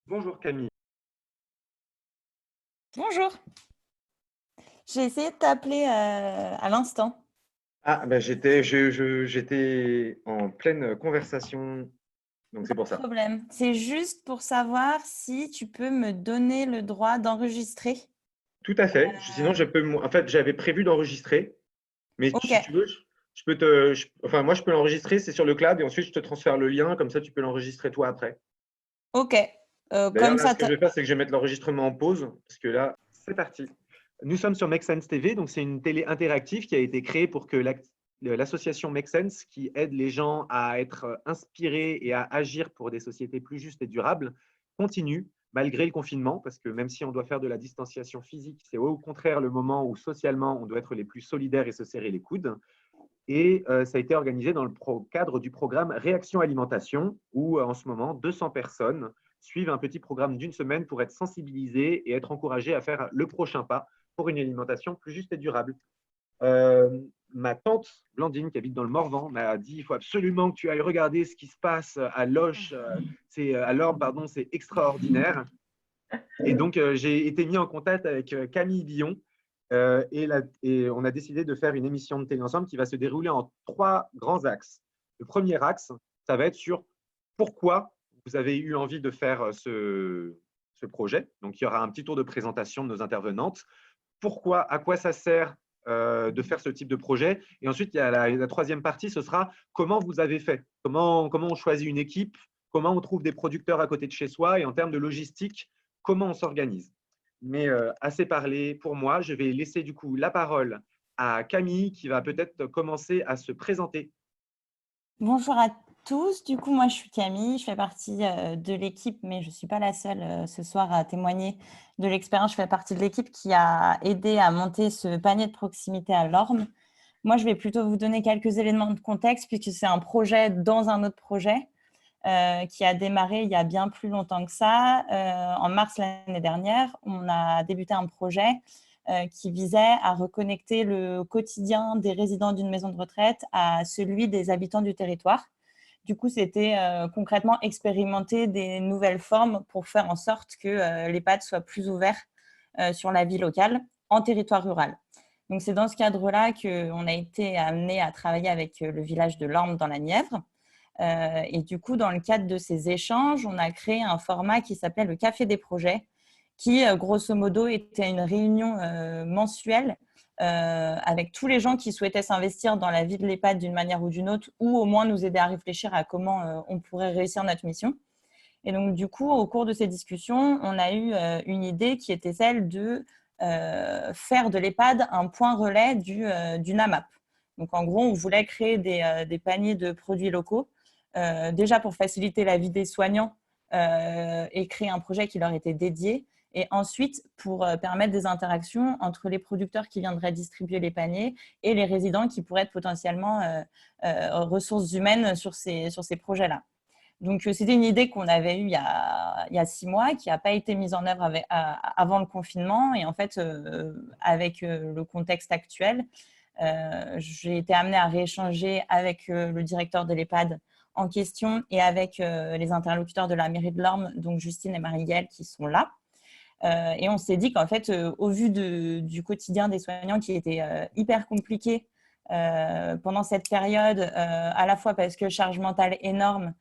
Bonjour Camille. Bonjour, j'ai essayé de t'appeler à l'instant. Ah, ben j'étais en pleine conversation, donc c'est pour ça. Problème. C'est juste pour savoir si tu peux me donner le droit d'enregistrer. Tout à fait. Sinon, Euh, en fait, j'avais prévu d'enregistrer, mais ok, si tu veux, enfin, moi, je peux l'enregistrer, c'est sur le cloud, et ensuite, je te transfère le lien, comme ça, tu peux l'enregistrer toi après. ok. D'ailleurs, Comme là, ça, ce que je vais faire, c'est que je vais mettre l'enregistrement en pause, parce que là, c'est parti. Nous sommes sur Make Sense TV, donc c'est une télé interactive qui a été créée pour que l'association Make Sense, qui aide les gens à être inspirés et à agir pour des sociétés plus justes et durables, continue malgré le confinement, parce que même si on doit faire de la distanciation physique, c'est au contraire le moment où socialement on doit être les plus solidaires et se serrer les coudes. Et ça a été organisé dans le cadre du programme Réaction Alimentation, où en ce moment, 200 personnes suivent un petit programme d'une semaine pour être sensibilisées et être encouragées à faire le prochain pas pour une alimentation plus juste et durable. Euh, Ma tante Blandine, qui habite dans le Morvan, m'a dit il faut absolument que tu ailles regarder ce qui se passe à Loche, c'est à l'Orbe, pardon, c'est extraordinaire. Et donc, j'ai été mis en contact avec Camille Billon et on a décidé de faire une émission de télé ensemble qui va se dérouler en trois grands axes. Le premier axe, ça va être sur pourquoi vous avez eu envie de faire ce projet. Donc, il y aura un petit tour de présentation de nos intervenantes. Pourquoi, à quoi ça sert de faire ce type de projet. Et ensuite, il y a la troisième partie, ce sera comment vous avez fait, comment on choisit une équipe, comment on trouve des producteurs à côté de chez soi et en termes de logistique, comment on s'organise. Mais assez parlé pour moi, je vais laisser du coup la parole à Camille qui va peut-être commencer à se présenter. bonjour à tous. Du coup, moi, je suis Camille, je fais partie de l'équipe, mais je ne suis pas la seule ce soir à témoigner de l'expérience. Je fais partie de l'équipe qui a aidé à monter ce panier de proximité à l'Orme. Moi, je vais plutôt vous donner quelques éléments de contexte puisque c'est un projet dans un autre projet qui a démarré il y a bien plus longtemps que ça. En mars l'année dernière, on a débuté un projet qui visait à reconnecter le quotidien des résidents d'une maison de retraite à celui des habitants du territoire. Du coup, c'était concrètement expérimenter des nouvelles formes pour faire en sorte que l'EHPAD soit plus ouvert sur la vie locale en territoire rural. Donc, c'est dans ce cadre-là qu'on a été amené à travailler avec le village de Lorme dans la Nièvre. Et du coup, dans le cadre de ces échanges, on a créé un format qui s'appelait le Café des projets, qui, grosso modo, était une réunion mensuelle avec tous les gens qui souhaitaient s'investir dans la vie de l'EHPAD d'une manière ou d'une autre, ou au moins nous aider à réfléchir à comment on pourrait réussir notre mission. Et donc, du coup, au cours de ces discussions, on a eu une idée qui était celle de faire de l'EHPAD un point relais du NAMAP. Donc, en gros, on voulait créer des paniers de produits locaux, déjà pour faciliter la vie des soignants et créer un projet qui leur était dédié. Et ensuite, pour permettre des interactions entre les producteurs qui viendraient distribuer les paniers et les résidents qui pourraient être potentiellement ressources humaines sur ces projets-là. Donc, c'était une idée qu'on avait eue il y a 6 mois, qui n'a pas été mise en œuvre avant le confinement. Et en fait, avec le contexte actuel, j'ai été amenée à rééchanger avec le directeur de l'EHPAD en question et avec les interlocuteurs de la mairie de Lorme, donc Justine et Marie-Gaëlle, qui sont là. Et on s'est dit qu'en fait, au vu du quotidien des soignants qui était hyper compliqué pendant cette période, à la fois parce que charge mentale énorme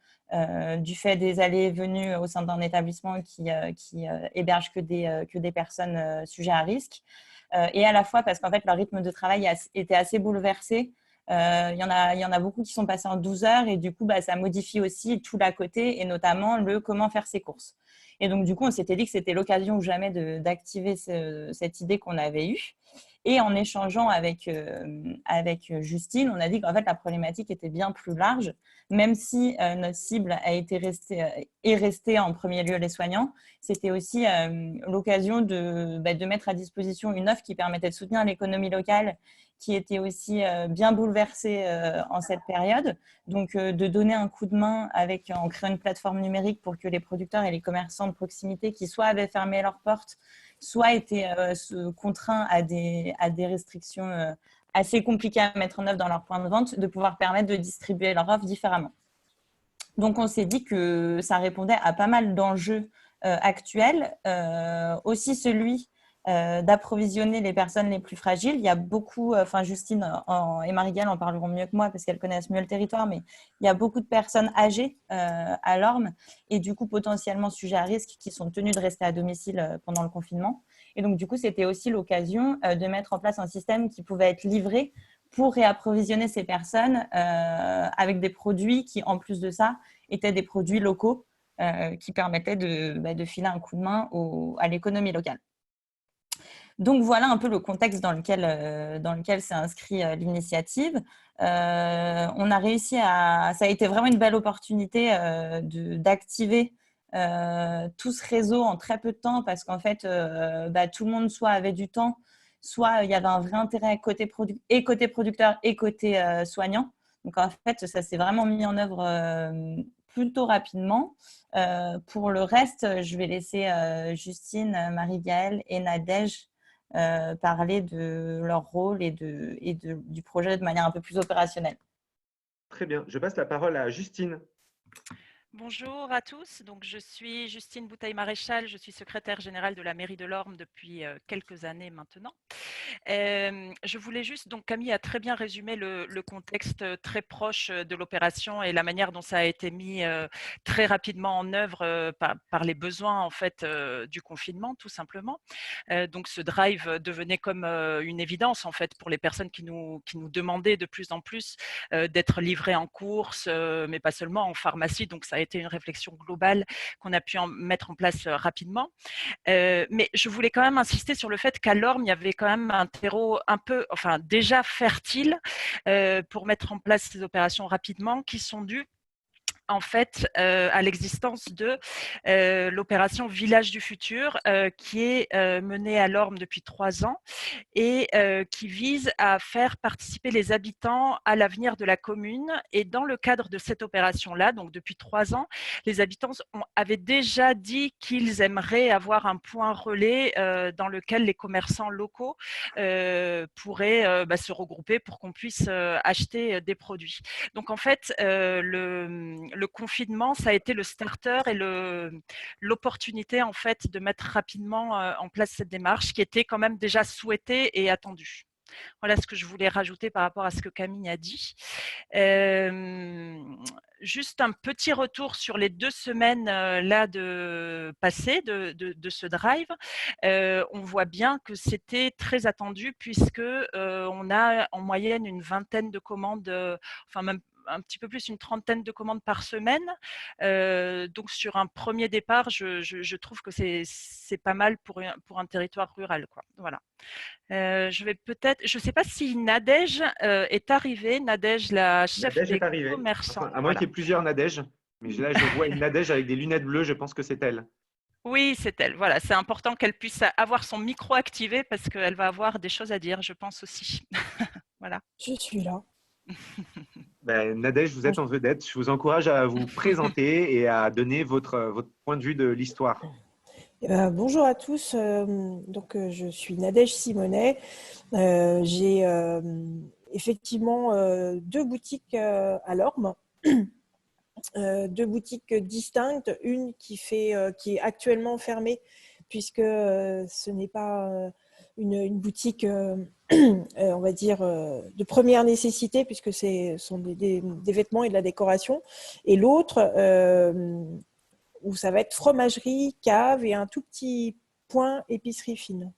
du fait des allées et venues au sein d'un établissement qui héberge que des personnes sujets à risque, et à la fois parce qu'en fait, leur rythme de travail était assez bouleversé. Il y en a beaucoup qui sont passés en 12 heures et du coup, bah, ça modifie aussi tout l'à côté et notamment le comment faire ses courses. Et donc, du coup, on s'était dit que c'était l'occasion ou jamais d'activer cette idée qu'on avait eue. Et en échangeant avec Justine, on a dit qu'en fait, la problématique était bien plus large, même si notre cible est restée en premier lieu les soignants. C'était aussi l'occasion de mettre à disposition une offre qui permettait de soutenir l'économie locale, qui était aussi bien bouleversée en cette période. Donc, de donner un coup de main en créant une plateforme numérique pour que les producteurs et les commerçants de proximité qui soit avaient fermé leurs portes, soit étaient contraints à des restrictions assez compliquées à mettre en œuvre dans leur point de vente, de pouvoir permettre de distribuer leur offre différemment. Donc, on s'est dit que ça répondait à pas mal d'enjeux actuel, aussi celui d'approvisionner les personnes les plus fragiles. Il y a beaucoup, Justine et Marie-Gaëlle en parleront mieux que moi parce qu'elles connaissent mieux le territoire, mais il y a beaucoup de personnes âgées à l'Orme et du coup potentiellement sujets à risque qui sont tenus de rester à domicile pendant le confinement. Et donc du coup, c'était aussi l'occasion de mettre en place un système qui pouvait être livré pour réapprovisionner ces personnes avec des produits qui, en plus de ça, étaient des produits locaux qui permettaient de filer un coup de main à l'économie locale. Donc voilà un peu le contexte dans lequel s'est inscrit l'initiative. On a réussi ça a été vraiment une belle opportunité d'activer tout ce réseau en très peu de temps parce qu'en fait, tout le monde soit avait du temps, soit il y avait un vrai intérêt côté producteur et côté soignant. Donc en fait, ça s'est vraiment mis en œuvre plutôt rapidement. Pour le reste, je vais laisser Justine, Marie-Gaëlle et Nadège parler de leur rôle et du projet de manière un peu plus opérationnelle. Très bien. Je passe la parole à Justine. Bonjour à tous, donc je suis Justine Bouteille-Maréchal, je suis secrétaire générale de la mairie de l'Orme depuis quelques années maintenant. Je voulais juste, donc Camille a très bien résumé le contexte très proche de l'opération et la manière dont ça a été mis très rapidement en œuvre par les besoins en fait du confinement tout simplement. Donc ce drive devenait comme une évidence en fait pour les personnes qui nous demandaient de plus en plus d'être livrées en course, mais pas seulement en pharmacie, donc ça a été une réflexion globale qu'on a pu mettre en place rapidement. Mais je voulais quand même insister sur le fait qu'à l'Orme, il y avait quand même un terreau déjà fertile pour mettre en place ces opérations rapidement qui sont dues en fait à l'existence de l'opération Village du Futur qui est menée à l'Orme depuis 3 ans et qui vise à faire participer les habitants à l'avenir de la commune. Et dans le cadre de cette opération-là, donc depuis 3 ans, les habitants avaient déjà dit qu'ils aimeraient avoir un point relais dans lequel les commerçants locaux pourraient se regrouper pour qu'on puisse acheter des produits. Donc en fait, le confinement, ça a été le starter et l'opportunité en fait de mettre rapidement en place cette démarche qui était quand même déjà souhaitée et attendue. Voilà ce que je voulais rajouter par rapport à ce que Camille a dit. Juste un petit retour sur les 2 semaines là passées de ce drive. On voit bien que c'était très attendu puisque on a en moyenne une vingtaine de commandes, enfin même un petit peu plus, une trentaine de commandes par semaine. Donc sur un premier départ, je trouve que c'est pas mal pour un territoire rural, quoi. Voilà. Je ne sais pas si Nadège est arrivée. Nadège, la chef Nadège est des arrivée. commerçants. Enfin, à moins Voilà. qu'il y ait plusieurs Nadège. Mais là, je vois une Nadège avec des lunettes bleues. Je pense que c'est elle. Oui, c'est elle. Voilà, c'est important qu'elle puisse avoir son micro activé parce qu'elle va avoir des choses à dire, je pense aussi. Voilà. Je suis là. Nadège, vous êtes en vedette. Je vous encourage à vous présenter et à donner votre point de vue de l'histoire. Bonjour à tous. Je suis Nadège Simonet. J'ai effectivement 2 boutiques à l'Orme, 2 boutiques distinctes. Une qui est actuellement fermée puisque ce n'est pas une boutique, on va dire, de première nécessité puisque ce sont des vêtements et de la décoration. Et l'autre où ça va être fromagerie, cave et un tout petit point épicerie fine.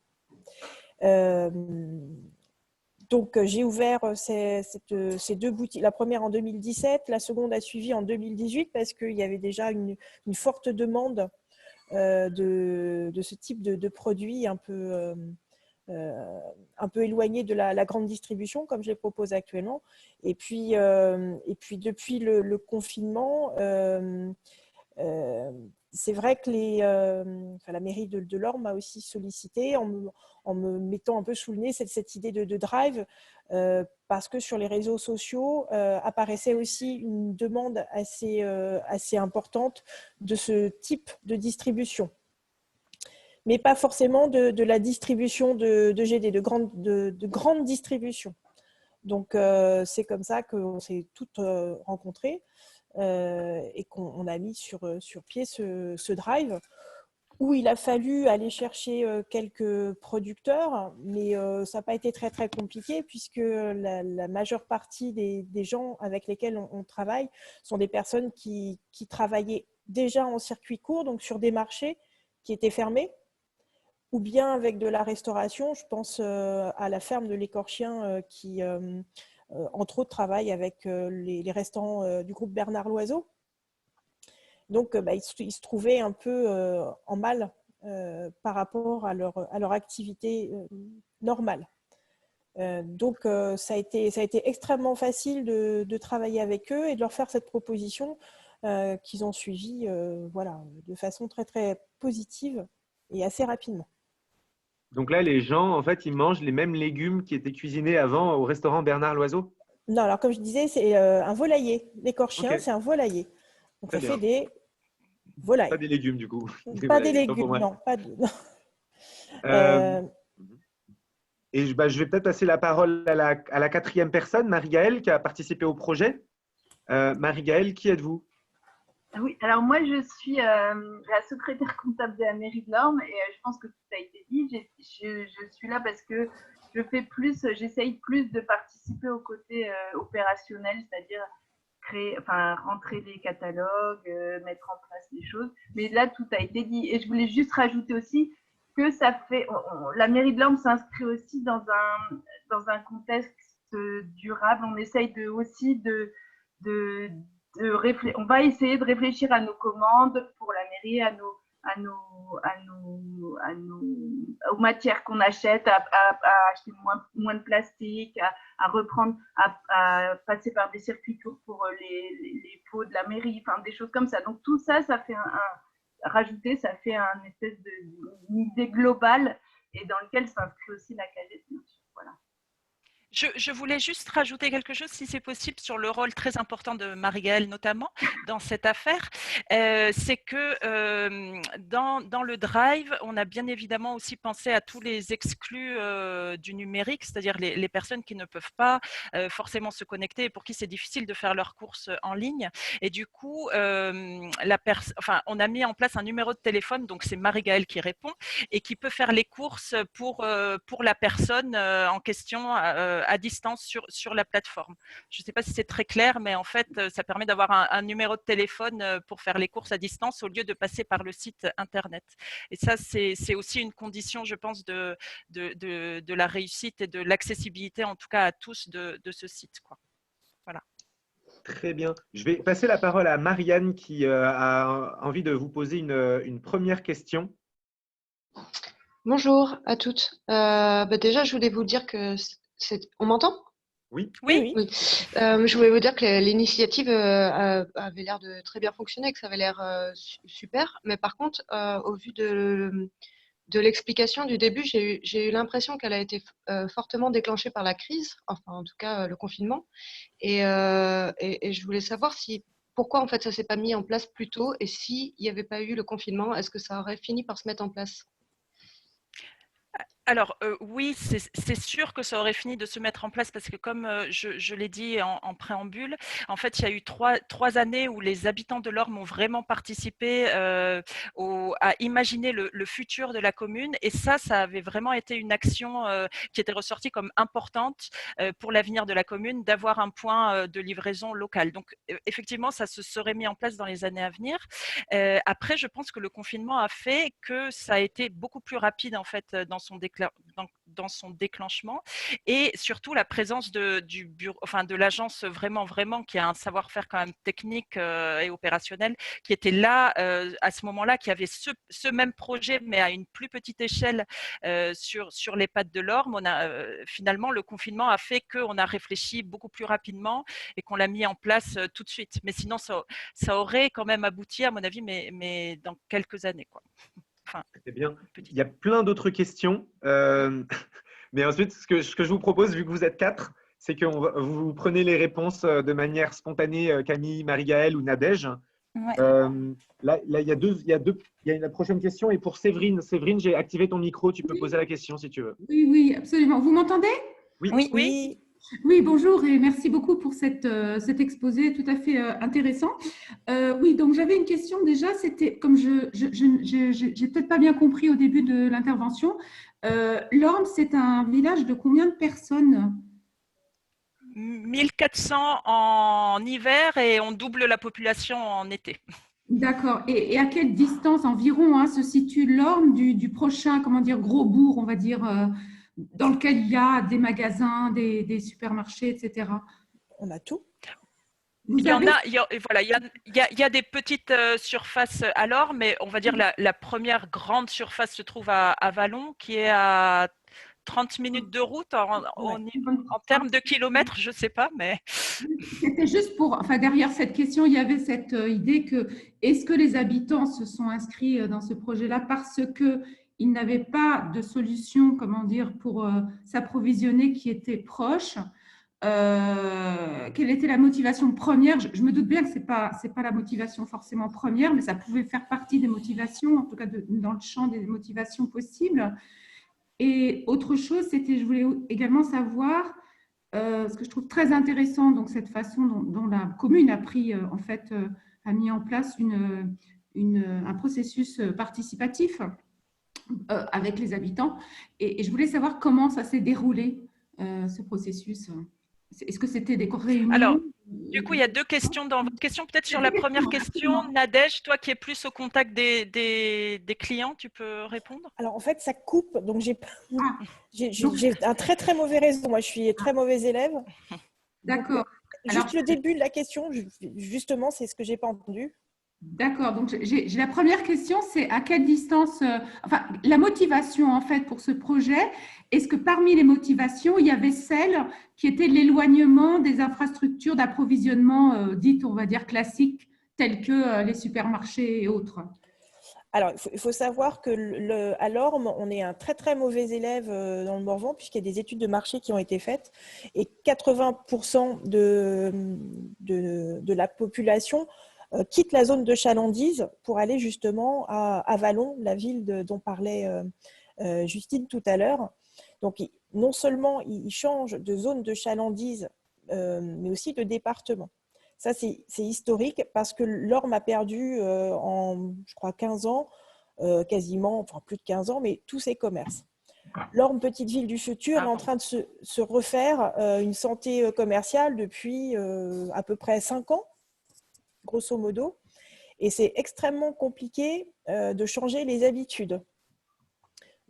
Donc, j'ai ouvert ces 2 boutiques, la première en 2017, la seconde a suivi en 2018 parce qu'il y avait déjà une forte demande de ce type de produits un peu éloigné de la grande distribution, comme je les propose actuellement. Et puis depuis le confinement, c'est vrai que la mairie de l'Orme m'a aussi sollicité en me mettant un peu sous le nez cette idée de drive, parce que sur les réseaux sociaux apparaissait aussi une demande assez importante de ce type de distribution. Mais pas forcément de la distribution de GD, de grande distribution. Donc, c'est comme ça qu'on s'est toutes rencontrées et qu'on a mis sur pied ce drive où il a fallu aller chercher quelques producteurs, mais ça n'a pas été très, très compliqué puisque la majeure partie des gens avec lesquels on travaille sont des personnes qui travaillaient déjà en circuit court, donc sur des marchés qui étaient fermés, ou bien avec de la restauration. Je pense à la ferme de l'Écorchien qui, entre autres, travaille avec les restaurants du groupe Bernard Loiseau. Donc, ils se trouvaient un peu en mal par rapport à leur activité normale. Donc, ça a été extrêmement facile de travailler avec eux et de leur faire cette proposition qu'ils ont suivie de façon très, très positive et assez rapidement. Donc là, les gens, en fait, ils mangent les mêmes légumes qui étaient cuisinés avant au restaurant Bernard Loiseau? Non, alors comme je disais, c'est un volailler. L'Écorchien, Ok. c'est un volailler. Donc, Très ça bien. fait des volailles. Pas des légumes, du coup. Pas des Volailles, autant pour légumes, moi. non. Euh, et je vais peut-être passer la parole à la quatrième personne, Marie-Gaëlle, qui a participé au projet. Marie-Gaëlle, qui êtes-vous? Oui, alors moi je suis la secrétaire comptable de la mairie de Lorme et je pense que tout a été dit. Je suis là parce que j'essaye plus de participer au côté opérationnel, c'est-à-dire rentrer les catalogues, mettre en place les choses. Mais là tout a été dit et je voulais juste rajouter aussi que la mairie de Lorme s'inscrit aussi dans un contexte durable. On essaye on va essayer de réfléchir à nos commandes pour la mairie, aux matières qu'on achète, à acheter moins de plastique, à reprendre, à passer par des circuits courts pour les pots de la mairie, enfin des choses comme ça. Donc tout ça, ça fait ça fait une espèce d'idée globale et dans lequel s'inscrit aussi la CAGES, bien sûr. Voilà. Je voulais juste rajouter quelque chose, si c'est possible, sur le rôle très important de Marie-Gaëlle, notamment, dans cette affaire. C'est que dans le Drive, on a bien évidemment aussi pensé à tous les exclus du numérique, c'est-à-dire les personnes qui ne peuvent pas forcément se connecter et pour qui c'est difficile de faire leurs courses en ligne. Et du coup, on a mis en place un numéro de téléphone, donc c'est Marie-Gaëlle qui répond, et qui peut faire les courses pour la personne en question à distance sur la plateforme. Je ne sais pas si c'est très clair, mais en fait, ça permet d'avoir un numéro de téléphone pour faire les courses à distance au lieu de passer par le site Internet. Et ça, c'est aussi une condition, je pense, de la réussite et de l'accessibilité, en tout cas à tous, de ce site, quoi. Voilà. Très bien. Je vais passer la parole à Marianne qui a envie de vous poser une première question. Bonjour à toutes. Déjà, je voulais vous dire que on m'entend? Oui. Oui. Je voulais vous dire que l'initiative avait l'air de très bien fonctionner, que ça avait l'air super. Mais par contre, au vu de l'explication du début, j'ai eu l'impression qu'elle a été fortement déclenchée par la crise, enfin en tout cas le confinement. Et je voulais savoir pourquoi en fait ça s'est pas mis en place plus tôt et s'il n'y avait pas eu le confinement, est-ce que ça aurait fini par se mettre en place? Alors oui, c'est sûr que ça aurait fini de se mettre en place parce que comme je l'ai dit en préambule, en fait, il y a eu trois années où les habitants de l'Orme ont vraiment participé à imaginer le futur de la commune et ça avait vraiment été une action qui était ressortie comme importante pour l'avenir de la commune, d'avoir un point de livraison local. Donc effectivement, ça se serait mis en place dans les années à venir. Après, je pense que le confinement a fait que ça a été beaucoup plus rapide en fait dans son déclenchement et surtout la présence du bureau, enfin de l'agence vraiment qui a un savoir-faire quand même technique et opérationnel qui était là à ce moment-là, qui avait ce même projet mais à une plus petite échelle sur les pattes de l'Orme. Finalement le confinement a fait qu'on a réfléchi beaucoup plus rapidement et qu'on l'a mis en place tout de suite. Mais sinon ça aurait quand même abouti à mon avis, mais dans quelques années, quoi. Enfin, c'est bien. Il y a plein d'autres questions. Mais ensuite, ce que je vous propose, vu que vous êtes 4, c'est que vous prenez les réponses de manière spontanée, Camille, Marie-Gaëlle ou Nadège. Ouais. Là, il y a la prochaine question. Et pour Séverine, j'ai activé ton micro. Tu peux poser la question si tu veux. Oui, absolument. Vous m'entendez? Oui. Oui. Oui, bonjour et merci beaucoup pour cet exposé tout à fait intéressant. Oui, donc j'avais une question déjà, c'était comme j'ai peut-être pas bien compris au début de l'intervention. Lorme, c'est un village de combien de personnes? 1400 en hiver et on double la population en été. D'accord. Et à quelle distance environ se situe Lorme du prochain, comment dire, gros bourg, on va dire, dans lequel il y a des magasins, des supermarchés, etc. On a tout. Vous Il y en avez... a, voilà, il y a des petites surfaces à Lorme, mais on va dire la première grande surface se trouve à Vallon, qui est à 30 minutes de route. En termes de kilomètres, je ne sais pas, mais… C'était juste pour, enfin, derrière cette question, il y avait cette idée que est-ce que les habitants se sont inscrits dans ce projet-là parce qu'ils n'avaient pas de solution, comment dire, pour s'approvisionner qui était proche. Quelle était la motivation première? Je me doute bien que c'est pas la motivation forcément première, mais ça pouvait faire partie des motivations, en tout cas dans le champ des motivations possibles. Et autre chose, c'était, je voulais également savoir ce que je trouve très intéressant, donc cette façon dont la commune a pris, a mis en place un processus participatif avec les habitants. Et je voulais savoir comment ça s'est déroulé, ce processus. Est-ce que c'était des réunions? Alors, du coup, il y a deux questions dans votre question. Peut-être sur la première question, Nadège, toi qui es plus au contact des clients, tu peux répondre? Alors, en fait, ça coupe. Donc, j'ai un très, très mauvais réseau. Moi, je suis très mauvaise élève. D'accord. Juste le début de la question, justement, c'est ce que je n'ai pas entendu. D'accord. Donc, j'ai la première question, c'est à quelle distance, enfin, la motivation, en fait, pour ce projet, est-ce que parmi les motivations, il y avait celle qui était l'éloignement des infrastructures d'approvisionnement dites, on va dire, classiques, telles que les supermarchés et autres? Alors, il faut savoir qu'à Lorme, on est un très, très mauvais élève dans le Morvan, puisqu'il y a des études de marché qui ont été faites. Et 80% de la population quitte la zone de chalandise pour aller justement à Vallon, la ville dont parlait Justine tout à l'heure. Donc, non seulement ils changent de zone de chalandise, mais aussi de département. Ça, c'est historique parce que l'Orme a perdu en, je crois, 15 ans, quasiment, enfin plus de 15 ans, mais tous ses commerces. L'Orme, petite ville du futur, est en train de se refaire une santé commerciale depuis à peu près 5 ans, grosso modo. Et c'est extrêmement compliqué de changer les habitudes.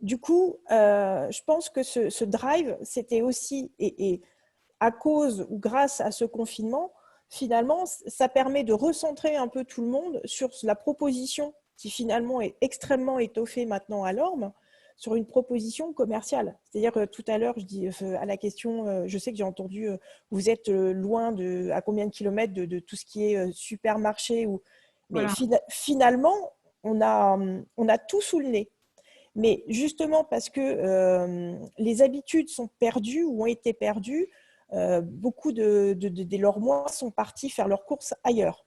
Du coup, je pense que ce drive, c'était aussi, et à cause ou grâce à ce confinement, finalement, ça permet de recentrer un peu tout le monde sur la proposition qui finalement est extrêmement étoffée maintenant à Lorme, sur une proposition commerciale. C'est-à-dire que tout à l'heure, je dis à la question, je sais que j'ai entendu, vous êtes loin à combien de kilomètres de tout ce qui est supermarché, mais voilà. Finalement, on a tout sous le nez. Mais justement parce que les habitudes sont perdues ou ont été perdues, beaucoup des Lormois sont partis faire leurs courses ailleurs.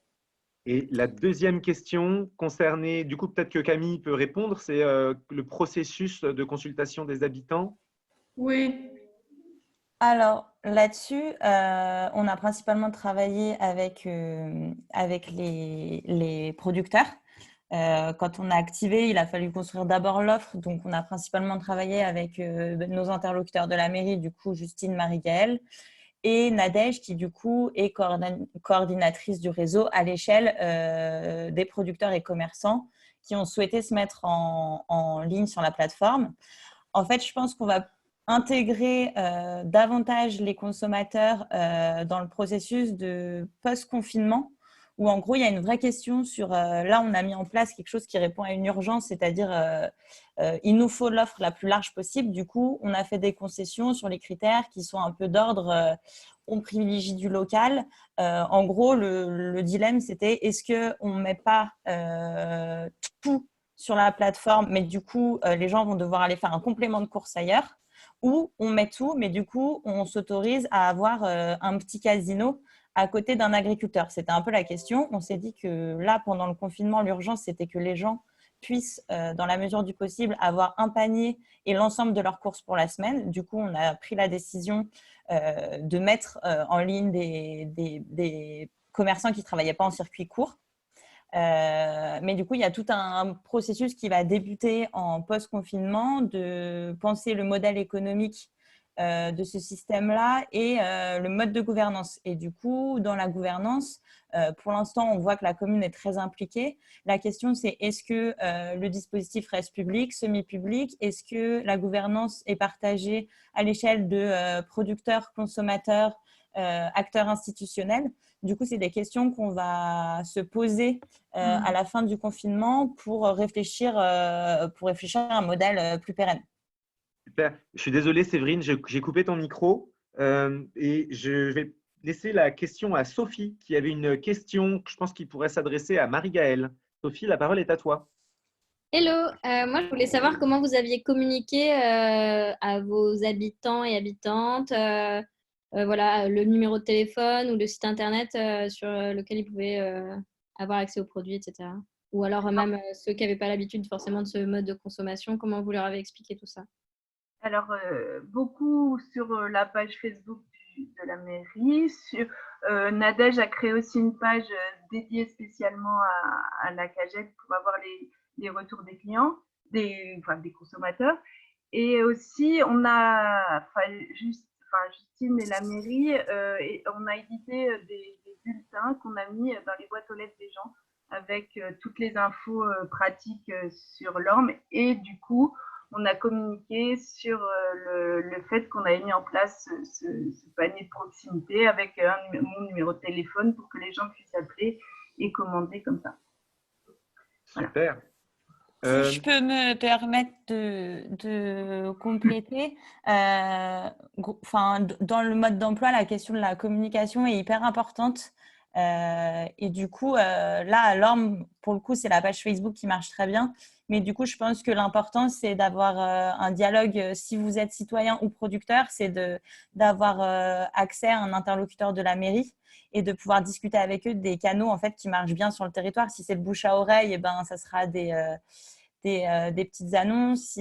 Et la deuxième question concernait, du coup peut-être que Camille peut répondre, c'est le processus de consultation des habitants. Oui. Alors là-dessus, on a principalement travaillé avec les producteurs. Quand on a activé, il a fallu construire d'abord l'offre. Donc, on a principalement travaillé avec nos interlocuteurs de la mairie, du coup, Justine, Marie-Gaëlle, et Nadège, qui du coup est coordinatrice du réseau à l'échelle des producteurs et commerçants qui ont souhaité se mettre en ligne sur la plateforme. En fait, je pense qu'on va intégrer davantage les consommateurs dans le processus de post-confinement, où en gros, il y a une vraie question sur… là, on a mis en place quelque chose qui répond à une urgence, c'est-à-dire il nous faut l'offre la plus large possible. Du coup, on a fait des concessions sur les critères qui sont un peu d'ordre on privilégie du local. En gros, le dilemme, c'était est-ce qu'on ne met pas tout sur la plateforme, mais du coup, les gens vont devoir aller faire un complément de course ailleurs, ou on met tout, mais du coup, on s'autorise à avoir un petit casino à côté d'un agriculteur. C'était un peu la question. On s'est dit que là, pendant le confinement, l'urgence, c'était que les gens puissent, dans la mesure du possible, avoir un panier et l'ensemble de leurs courses pour la semaine. Du coup, on a pris la décision de mettre en ligne des commerçants qui ne travaillaient pas en circuit court. Mais du coup, il y a tout un processus qui va débuter en post-confinement de penser le modèle économique de ce système-là et le mode de gouvernance. Et du coup, dans la gouvernance, pour l'instant, on voit que la commune est très impliquée. La question, c'est est-ce que le dispositif reste public, semi-public? Est-ce que la gouvernance est partagée à l'échelle de producteurs, consommateurs, acteurs institutionnels? Du coup, c'est des questions qu'on va se poser à la fin du confinement pour réfléchir à un modèle plus pérenne. Super. Je suis désolé, Séverine, j'ai coupé ton micro et je vais laisser la question à Sophie, qui avait une question que je pense qu'il pourrait s'adresser à Marie-Gaëlle. Sophie, la parole est à toi. Hello, moi je voulais savoir comment vous aviez communiqué à vos habitants et habitantes, voilà, le numéro de téléphone ou le site internet sur lequel ils pouvaient avoir accès aux produits, etc. Ou alors même ceux qui n'avaient pas l'habitude forcément de ce mode de consommation, comment vous leur avez expliqué tout ça? Alors, beaucoup sur la page Facebook de la mairie. Nadège a créé aussi une page dédiée spécialement à la cagette pour avoir les retours des clients, des consommateurs. Et aussi, on a, Justine et la mairie, on a édité des bulletins qu'on a mis dans les boîtes aux lettres des gens avec toutes les infos pratiques sur l'orme. Et du coup, on a communiqué sur le fait qu'on avait mis en place ce panier de proximité avec mon numéro de téléphone pour que les gens puissent appeler et commander comme ça. Voilà. Super. Si je peux me permettre de compléter, dans le mode d'emploi, la question de la communication est hyper importante. Et du coup, là, à l'Orme, pour le coup, c'est la page Facebook qui marche très bien. Mais du coup, je pense que l'important, c'est d'avoir un dialogue, si vous êtes citoyen ou producteur, c'est d'avoir accès à un interlocuteur de la mairie et de pouvoir discuter avec eux des canaux en fait, qui marchent bien sur le territoire. Si c'est le bouche à oreille, eh ben, ça sera des petites annonces.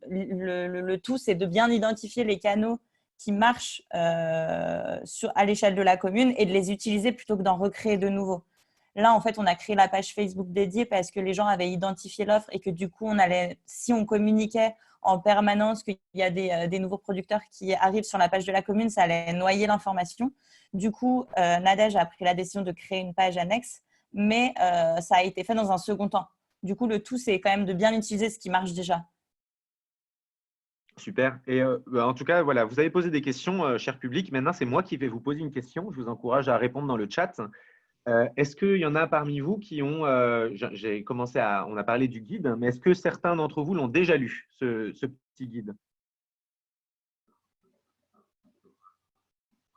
Le tout, c'est de bien identifier les canaux qui marchent à l'échelle de la commune et de les utiliser plutôt que d'en recréer de nouveaux. Là, en fait, on a créé la page Facebook dédiée parce que les gens avaient identifié l'offre et que du coup, si on communiquait en permanence qu'il y a des nouveaux producteurs qui arrivent sur la page de la commune, ça allait noyer l'information. Du coup, Nadège a pris la décision de créer une page annexe, mais ça a été fait dans un second temps. Du coup, le tout, c'est quand même de bien utiliser ce qui marche déjà. Super. Et en tout cas, voilà, vous avez posé des questions, cher public. Maintenant, c'est moi qui vais vous poser une question. Je vous encourage à répondre dans le chat. Est-ce qu'il y en a parmi vous qui ont… on a parlé du guide, mais est-ce que certains d'entre vous l'ont déjà lu, ce petit guide?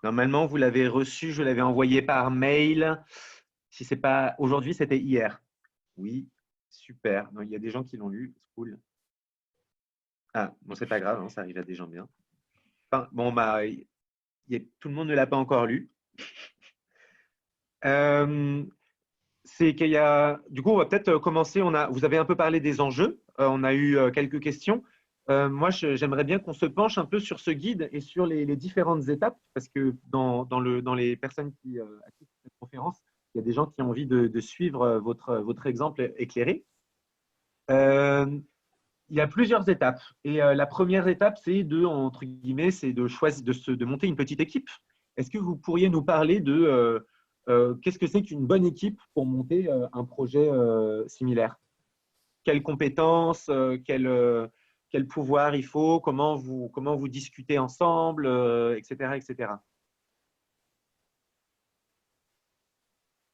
Normalement, vous l'avez reçu, je l'avais envoyé par mail. Si ce n'est pas aujourd'hui, c'était hier. Oui, super. Donc, il y a des gens qui l'ont lu, c'est cool. Ah, bon, c'est pas grave, hein, ça arrive à des gens bien. Enfin, bon, tout le monde ne l'a pas encore lu. C'est qu'il y a… Du coup, on va peut-être commencer. Vous avez un peu parlé des enjeux. On a eu quelques questions. Moi, j'aimerais bien qu'on se penche un peu sur ce guide et sur les différentes étapes, parce que dans les personnes qui assistent à cette conférence, il y a des gens qui ont envie de suivre votre exemple éclairé. Il y a plusieurs étapes. Et la première étape, c'est entre guillemets, c'est de monter une petite équipe. Est-ce que vous pourriez nous parler de qu'est-ce que c'est qu'une bonne équipe pour monter un projet similaire? Quelles compétences, quel pouvoir il faut, comment vous discutez ensemble, etc., etc.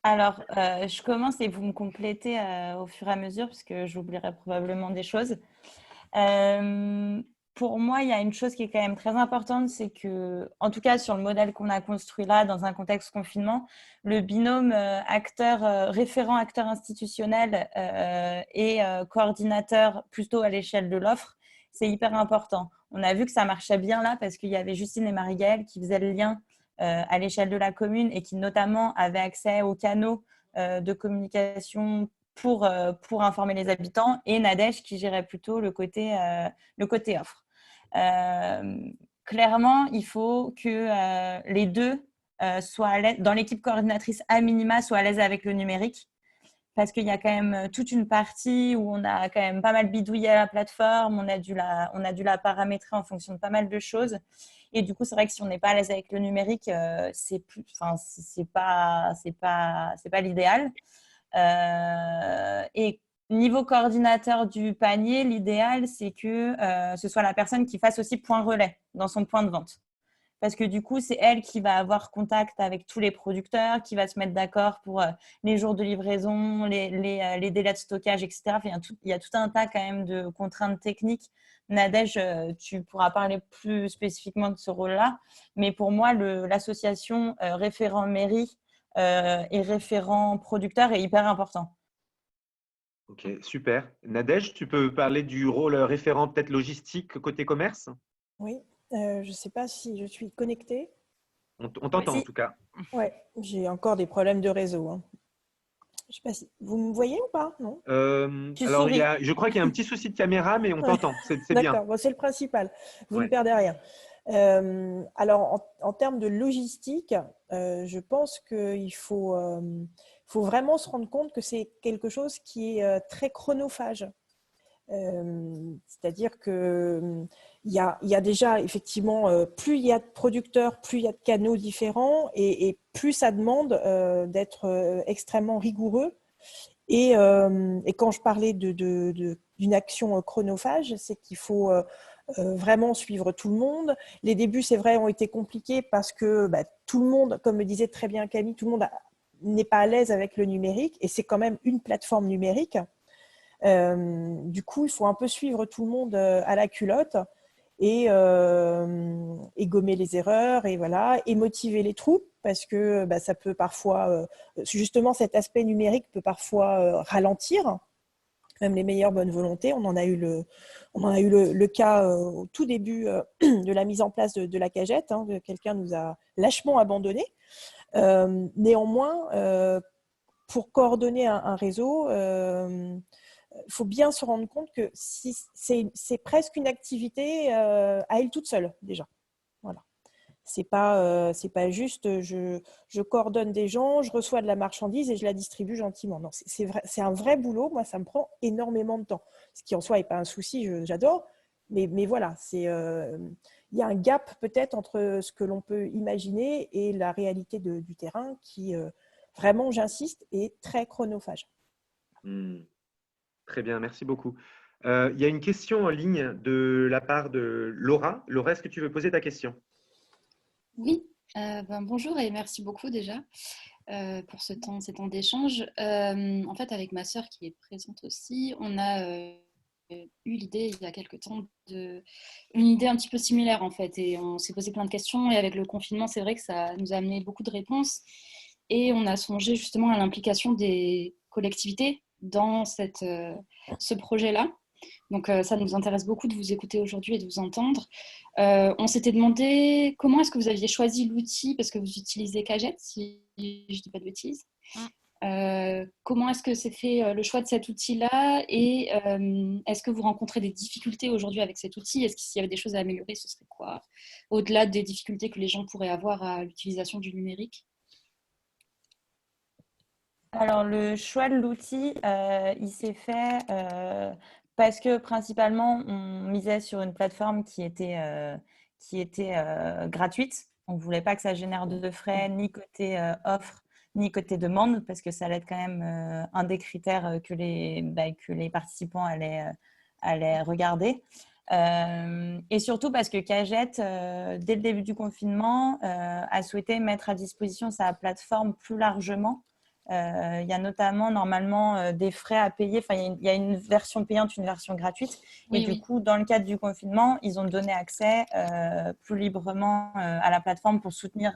Alors, je commence et vous me complétez au fur et à mesure parce que j'oublierai probablement des choses. Pour moi, il y a une chose qui est quand même très importante, c'est que, en tout cas sur le modèle qu'on a construit là, dans un contexte confinement, le binôme référent acteur institutionnel et coordinateur plutôt à l'échelle de l'offre, c'est hyper important. On a vu que ça marchait bien là parce qu'il y avait Justine et Marie-Gaëlle qui faisaient le lien à l'échelle de la commune et qui notamment avaient accès aux canaux de communication pour informer les habitants, et Nadège qui gérait plutôt le côté offre. Clairement, il faut que les deux soient à l'aise, dans l'équipe coordinatrice à minima, soient à l'aise avec le numérique, parce qu'il y a quand même toute une partie où on a quand même pas mal bidouillé à la plateforme, on a dû la paramétrer en fonction de pas mal de choses. Et du coup, c'est vrai que si on n'est pas à l'aise avec le numérique, c'est pas l'idéal. Et niveau coordinateur du panier, l'idéal, c'est que ce soit la personne qui fasse aussi point relais dans son point de vente. Parce que du coup, c'est elle qui va avoir contact avec tous les producteurs, qui va se mettre d'accord pour les jours de livraison, les délais de stockage, etc. Enfin, il y a tout un tas quand même de contraintes techniques. Nadège, tu pourras parler plus spécifiquement de ce rôle-là. Mais pour moi, l'association référent mairie et référent producteur est hyper important. Ok, super. Nadège, tu peux parler du rôle référent peut-être logistique côté commerce? Oui, je ne sais pas si je suis connectée. On t'entend en tout cas. Ouais, j'ai encore des problèmes de réseau, hein. Je sais pas si vous me voyez ou pas, non? Alors, je crois qu'il y a un petit souci de caméra, mais on t'entend. C'est bien. D'accord, bon, c'est le principal. Vous ne Ouais. perdez rien. Alors, en termes de logistique, je pense qu'il faut vraiment se rendre compte que c'est quelque chose qui est très chronophage. C'est-à-dire que il y a déjà effectivement plus il y a de producteurs, plus il y a de canaux différents et plus ça demande d'être extrêmement rigoureux. Et quand je parlais d'une action chronophage, c'est qu'il faut vraiment suivre tout le monde. Les débuts, c'est vrai, ont été compliqués parce que tout le monde, comme me disait très bien Camille, tout le monde n'est pas à l'aise avec le numérique et c'est quand même une plateforme numérique. Du coup, il faut un peu suivre tout le monde à la culotte et gommer les erreurs et voilà, et motiver les troupes parce que ça peut parfois, justement, cet aspect numérique peut parfois ralentir même les meilleures bonnes volontés. On en a eu le cas au tout début de la mise en place de la cagette. Hein, quelqu'un nous a lâchement abandonnés. Néanmoins, pour coordonner un réseau, il faut bien se rendre compte que c'est presque une activité à elle toute seule déjà. Voilà. C'est pas juste je coordonne des gens, je reçois de la marchandise et je la distribue gentiment. Non, c'est un vrai boulot. Moi, ça me prend énormément de temps. Ce qui en soi n'est pas un souci, j'adore. Mais voilà, il y a un gap peut-être entre ce que l'on peut imaginer et la réalité du terrain qui, vraiment, j'insiste, est très chronophage. Très bien, merci beaucoup. Il y a une question en ligne de la part de Laura. Laura, est-ce que tu veux poser ta question? Oui, bonjour et merci beaucoup déjà pour ces temps d'échange. En fait, avec ma sœur qui est présente aussi, on a eu l'idée il y a quelques temps une idée un petit peu similaire en fait, et on s'est posé plein de questions et avec le confinement, c'est vrai que ça nous a amené beaucoup de réponses et on a songé justement à l'implication des collectivités dans ce projet-là. Donc ça nous intéresse beaucoup de vous écouter aujourd'hui et de vous entendre. On s'était demandé comment est-ce que vous aviez choisi l'outil, parce que vous utilisez Cagette, si je ne dis pas de bêtises. Comment est-ce que s'est fait le choix de cet outil-là et est-ce que vous rencontrez des difficultés aujourd'hui avec cet outil? Est-ce qu'il y avait des choses à améliorer? Ce serait quoi? Au-delà des difficultés que les gens pourraient avoir à l'utilisation du numérique? Alors, le choix de l'outil, il s'est fait parce que principalement, on misait sur une plateforme qui était gratuite. On ne voulait pas que ça génère de frais ni côté offre, ni côté demande, parce que ça allait être quand même un des critères que les participants allaient regarder. Et surtout parce que Cagette, dès le début du confinement, a souhaité mettre à disposition sa plateforme plus largement. Il y a notamment normalement des frais à payer. Enfin, il y a une version payante, une version gratuite. Et du coup, dans le cadre du confinement, ils ont donné accès plus librement à la plateforme pour soutenir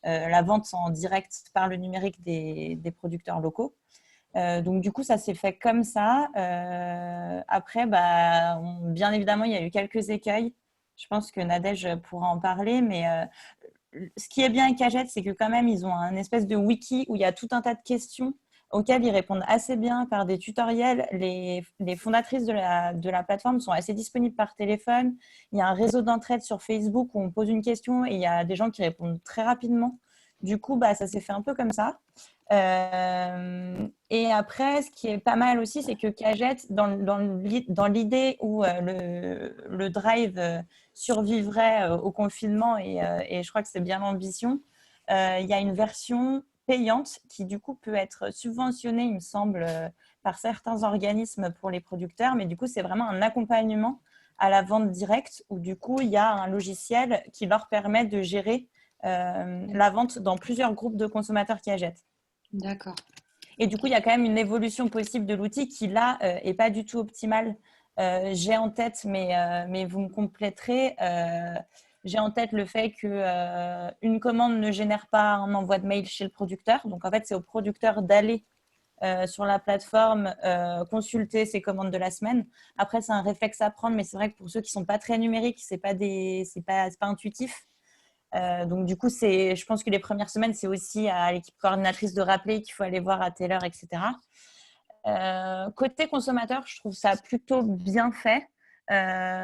la vente en direct par le numérique des producteurs locaux. Donc, du coup, ça s'est fait comme ça. Après, bien évidemment, il y a eu quelques écueils. Je pense que Nadège pourra en parler, mais ce qui est bien avec Cagette, c'est que quand même, ils ont un espèce de wiki où il y a tout un tas de questions auxquelles ils répondent assez bien par des tutoriels. Les fondatrices de la plateforme sont assez disponibles par téléphone. Il y a un réseau d'entraide sur Facebook où on pose une question et il y a des gens qui répondent très rapidement. Du coup, ça s'est fait un peu comme ça. Et après, ce qui est pas mal aussi, c'est que Kagette, dans l'idée où le drive survivrait au confinement, et je crois que c'est bien l'ambition, il y a une version payante qui du coup peut être subventionnée, il me semble, par certains organismes pour les producteurs, mais du coup c'est vraiment un accompagnement à la vente directe où du coup il y a un logiciel qui leur permet de gérer la vente dans plusieurs groupes de consommateurs qui achètent. D'accord. Et du coup il y a quand même une évolution possible de l'outil qui là est pas du tout optimale. J'ai en tête, mais vous me compléterez. J'ai en tête le fait qu'une commande ne génère pas un envoi de mail chez le producteur. Donc, en fait, c'est au producteur d'aller sur la plateforme consulter ses commandes de la semaine. Après, c'est un réflexe à prendre, mais c'est vrai que pour ceux qui ne sont pas très numériques, c'est pas intuitif. Donc, du coup, je pense que les premières semaines, c'est aussi à l'équipe coordinatrice de rappeler qu'il faut aller voir à telle heure, etc. Côté consommateur, je trouve ça plutôt bien fait.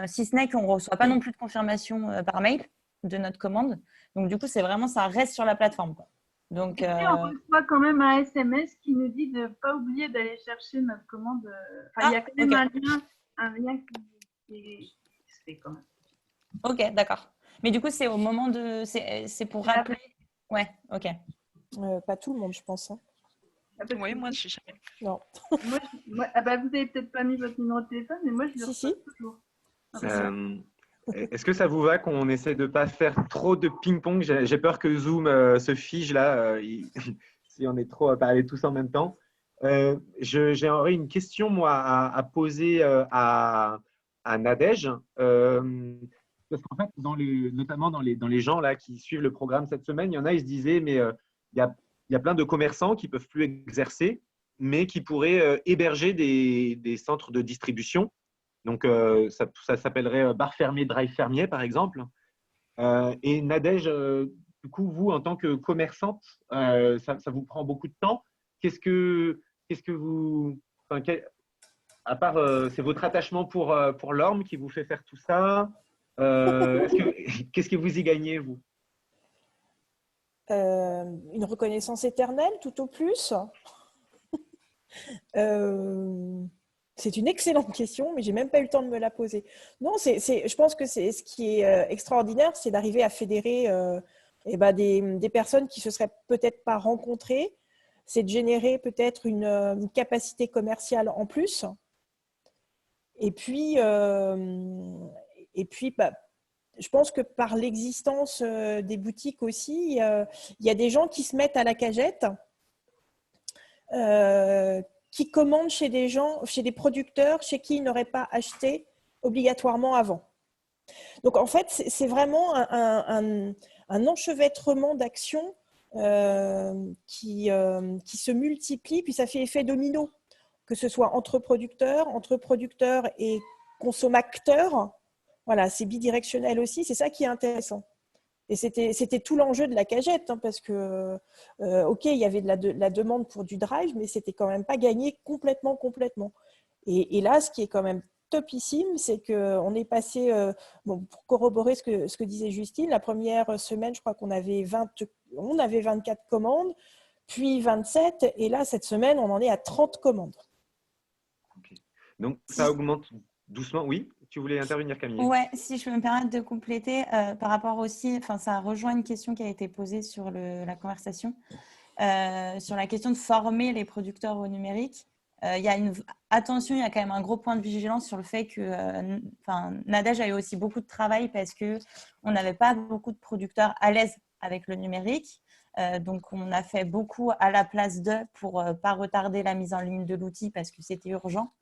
Si ce n'est qu'on ne reçoit pas non plus de confirmation par mail de notre commande. Donc, du coup, c'est vraiment, ça reste sur la plateforme, quoi. Donc, et on reçoit quand même un SMS qui nous dit de ne pas oublier d'aller chercher notre commande. Il y a quand même un lien qui se fait quand même. Ok, d'accord. Mais du coup, c'est au moment de... C'est pour rappeler. Ouais, ok. Pas tout le monde, je pense. Hein. Oui, moi, je sais jamais. Non. Vous n'avez peut-être pas mis votre numéro de téléphone, mais moi, je le reçois toujours. Est-ce que ça vous va qu'on essaie de ne pas faire trop de ping-pong? J'ai peur que Zoom se fige là, si on est trop à parler tous en même temps. J'aurais une question, moi, à poser à Nadège. Parce qu'en fait, notamment dans les gens là, qui suivent le programme cette semaine, il y en a, ils se disaient, mais il y a plein de commerçants qui ne peuvent plus exercer, mais qui pourraient héberger des centres de distribution. Donc, ça s'appellerait bar fermier, drive fermier, par exemple. Et Nadège, du coup, vous, en tant que commerçante, ça vous prend beaucoup de temps. Qu'est-ce que vous… Enfin, à part, c'est votre attachement pour l'orme qui vous fait faire tout ça. Qu'est-ce que vous y gagnez, vous? Une reconnaissance éternelle, tout au plus. C'est une excellente question, mais j'ai même pas eu le temps de me la poser. Non, je pense que ce qui est extraordinaire, c'est d'arriver à fédérer des personnes qui se seraient peut-être pas rencontrées. C'est de générer peut-être une capacité commerciale en plus. Et puis je pense que par l'existence des boutiques aussi, il y a des gens qui se mettent à la cagette, qui commandent chez des producteurs chez qui ils n'auraient pas acheté obligatoirement avant. Donc en fait, c'est vraiment un enchevêtrement d'actions qui se multiplient, puis ça fait effet domino, que ce soit entre producteurs et consommateurs. Voilà, c'est bidirectionnel aussi, c'est ça qui est intéressant. Et c'était tout l'enjeu de la cagette, hein, parce que, ok, il y avait de la demande pour du drive, mais c'était quand même pas gagné complètement. Et là, ce qui est quand même topissime, c'est qu'on est passé, pour corroborer ce que disait Justine, la première semaine, je crois qu'on avait 24 commandes, puis 27, et là, cette semaine, on en est à 30 commandes. Okay. Donc, ça augmente doucement, oui? Tu voulais intervenir, Camille? Ouais, si je peux me permettre de compléter par rapport aussi, ça rejoint une question qui a été posée sur la conversation, sur la question de former les producteurs au numérique. Attention, il y a quand même un gros point de vigilance sur le fait que Nadège a eu aussi beaucoup de travail parce qu'on n'avait pas beaucoup de producteurs à l'aise avec le numérique. Donc, on a fait beaucoup à la place d'eux pour ne pas retarder la mise en ligne de l'outil parce que c'était urgent.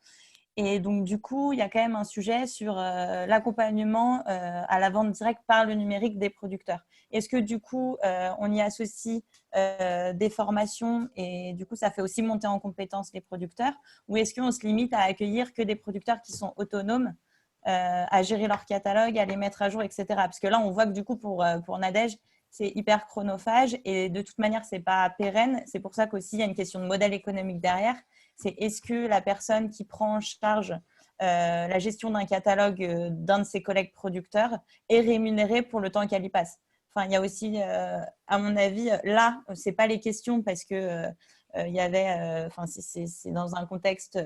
Et donc, du coup, il y a quand même un sujet sur l'accompagnement à la vente directe par le numérique des producteurs. Est-ce que, du coup, on y associe des formations et, du coup, ça fait aussi monter en compétence les producteurs? Ou est-ce qu'on se limite à accueillir que des producteurs qui sont autonomes, à gérer leur catalogue, à les mettre à jour, etc. Parce que là, on voit que, du coup, pour Nadège, c'est hyper chronophage et de toute manière, ce n'est pas pérenne. C'est pour ça qu'aussi, il y a une question de modèle économique derrière. C'est est-ce que la personne qui prend en charge la gestion d'un catalogue d'un de ses collègues producteurs est rémunérée pour le temps qu'elle y passe. Enfin, il y a aussi, à mon avis, là, ce n'est pas les questions parce que il y avait, c'est dans un contexte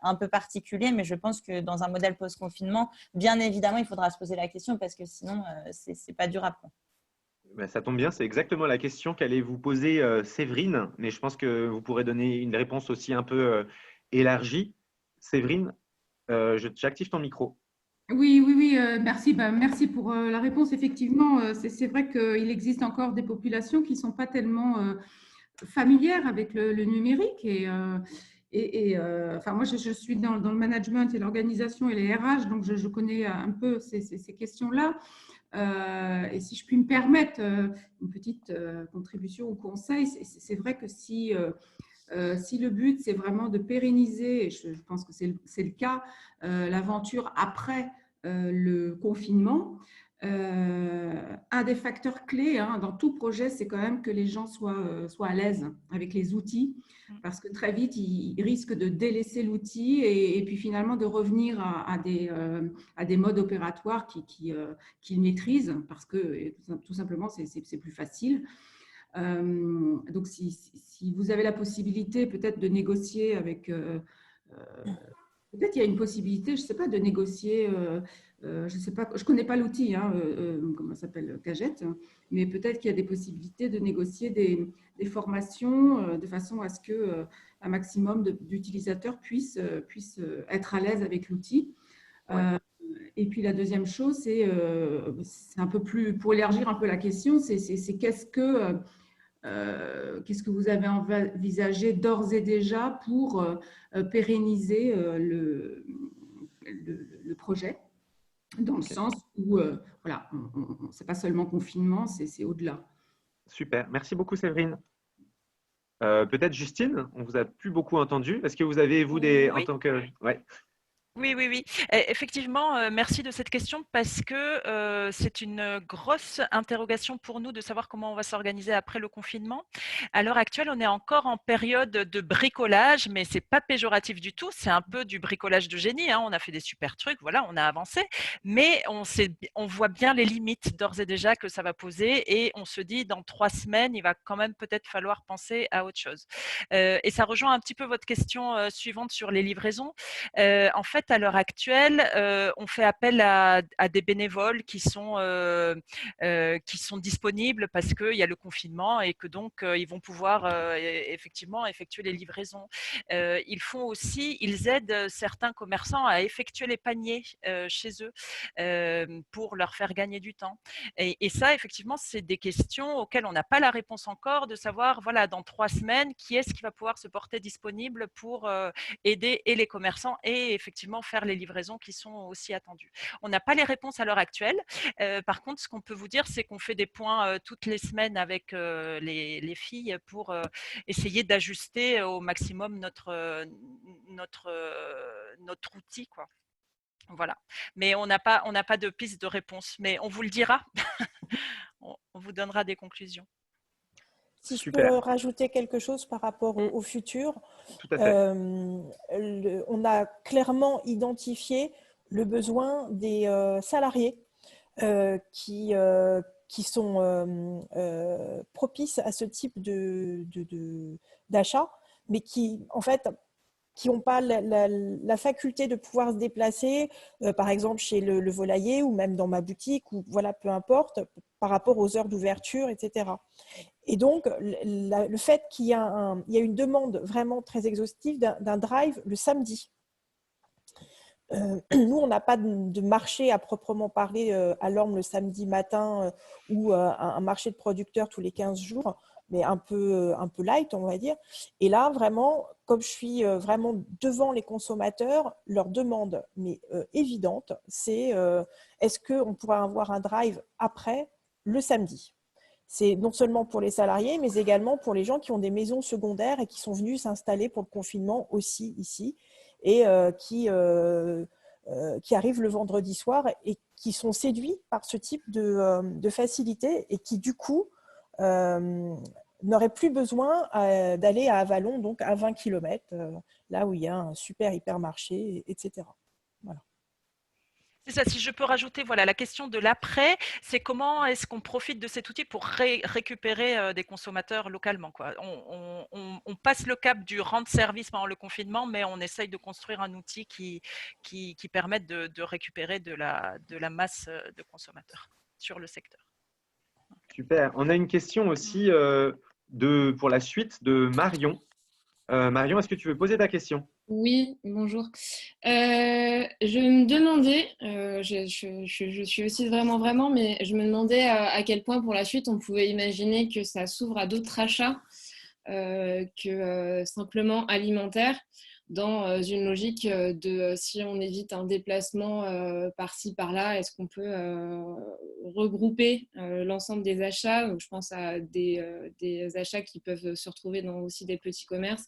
un peu particulier, mais je pense que dans un modèle post-confinement, bien évidemment, il faudra se poser la question parce que sinon, c'est pas durable. Ben, ça tombe bien, c'est exactement la question qu'allait vous poser Séverine, mais je pense que vous pourrez donner une réponse aussi un peu élargie. Séverine, j'active ton micro. Oui, merci. Merci pour la réponse. Effectivement, c'est vrai qu'il existe encore des populations qui ne sont pas tellement familières avec le numérique. Enfin, moi, je suis dans le management et l'organisation et les RH, donc je connais un peu ces questions-là. Et si je puis me permettre une petite contribution au conseil, c'est vrai que si le but, c'est vraiment de pérenniser, et je pense que c'est le cas, l'aventure après le confinement, un des facteurs clés dans tout projet, c'est quand même que les gens soient à l'aise avec les outils, parce que très vite, ils risquent de délaisser l'outil et puis finalement de revenir à des modes opératoires qu'ils maîtrisent, parce que tout simplement, c'est plus facile. Donc, si vous avez la possibilité peut-être de négocier avec… peut-être il y a une possibilité, je ne sais pas, de négocier… je ne sais pas, je ne connais pas l'outil, comment ça s'appelle, Cagette, mais peut-être qu'il y a des possibilités de négocier des formations de façon à ce qu'un maximum d'utilisateurs puissent être à l'aise avec l'outil. Ouais. Et puis la deuxième chose, c'est un peu plus, pour élargir un peu la question, c'est qu'est-ce que vous avez envisagé d'ores et déjà pour pérenniser le projet, dans le sens où, voilà, c'est pas seulement confinement, c'est au-delà. Super, merci beaucoup Séverine. Peut-être Justine, on vous a plus beaucoup entendu. Est-ce que vous avez, vous, Oui. en tant que… Ouais. Oui. Effectivement, merci de cette question parce que c'est une grosse interrogation pour nous de savoir comment on va s'organiser après le confinement. À l'heure actuelle, on est encore en période de bricolage, mais c'est pas péjoratif du tout. C'est un peu du bricolage de génie. On a fait des super trucs, voilà, on a avancé, mais on voit bien les limites d'ores et déjà que ça va poser et on se dit dans 3 semaines, il va quand même peut-être falloir penser à autre chose. Et ça rejoint un petit peu votre question suivante sur les livraisons. En fait, à l'heure actuelle, on fait appel à des bénévoles qui sont disponibles parce qu'il y a le confinement et que donc ils vont pouvoir effectivement effectuer les livraisons. Ils aident certains commerçants à effectuer les paniers chez eux pour leur faire gagner du temps. Et ça, effectivement, c'est des questions auxquelles on n'a pas la réponse encore, de savoir, voilà, dans 3 semaines, qui est-ce qui va pouvoir se porter disponible pour aider et les commerçants et effectivement faire les livraisons qui sont aussi attendues. On n'a pas les réponses à l'heure actuelle. Par contre, ce qu'on peut vous dire, c'est qu'on fait des points toutes les semaines avec les filles pour essayer d'ajuster au maximum notre outil, quoi. Voilà. Mais on n'a pas de piste de réponse, mais on vous le dira. On vous donnera des conclusions. Si je Super. peux rajouter quelque chose par rapport au futur, Tout à fait. on a clairement identifié le besoin des salariés qui sont propices à ce type d'achat, mais qui, en fait, qui n'ont pas la faculté de pouvoir se déplacer, par exemple chez le volailler ou même dans ma boutique, ou voilà, peu importe, par rapport aux heures d'ouverture, etc. Et donc, le fait qu'il y a une demande vraiment très exhaustive d'un drive le samedi. Nous, on n'a pas de marché à proprement parler à l'Orme le samedi matin ou un marché de producteurs tous les 15 jours, mais un peu light, on va dire. Et là, vraiment, comme je suis vraiment devant les consommateurs, leur demande, mais évidente, c'est est-ce qu'on pourra avoir un drive après le samedi ? C'est non seulement pour les salariés, mais également pour les gens qui ont des maisons secondaires et qui sont venus s'installer pour le confinement aussi ici et qui arrivent le vendredi soir et qui sont séduits par ce type de facilité et qui, du coup, n'auraient plus besoin d'aller à Avallon, donc à 20 km, là où il y a un super hypermarché, etc. Voilà. C'est ça, si je peux rajouter, voilà, la question de l'après, c'est comment est-ce qu'on profite de cet outil pour récupérer des consommateurs localement, quoi. On passe le cap du rendre service pendant le confinement, mais on essaye de construire un outil qui permette de récupérer de la masse de consommateurs sur le secteur. Super. On a une question aussi pour la suite de Marion. Marion, est-ce que tu veux poser ta question? Oui, bonjour. Je me demandais, je suis aussi vraiment, mais je me demandais à quel point pour la suite on pouvait imaginer que ça s'ouvre à d'autres achats que simplement alimentaires, dans une logique de si on évite un déplacement par-ci, par-là, est-ce qu'on peut regrouper l'ensemble des achats? Donc, je pense à des achats qui peuvent se retrouver dans aussi des petits commerces,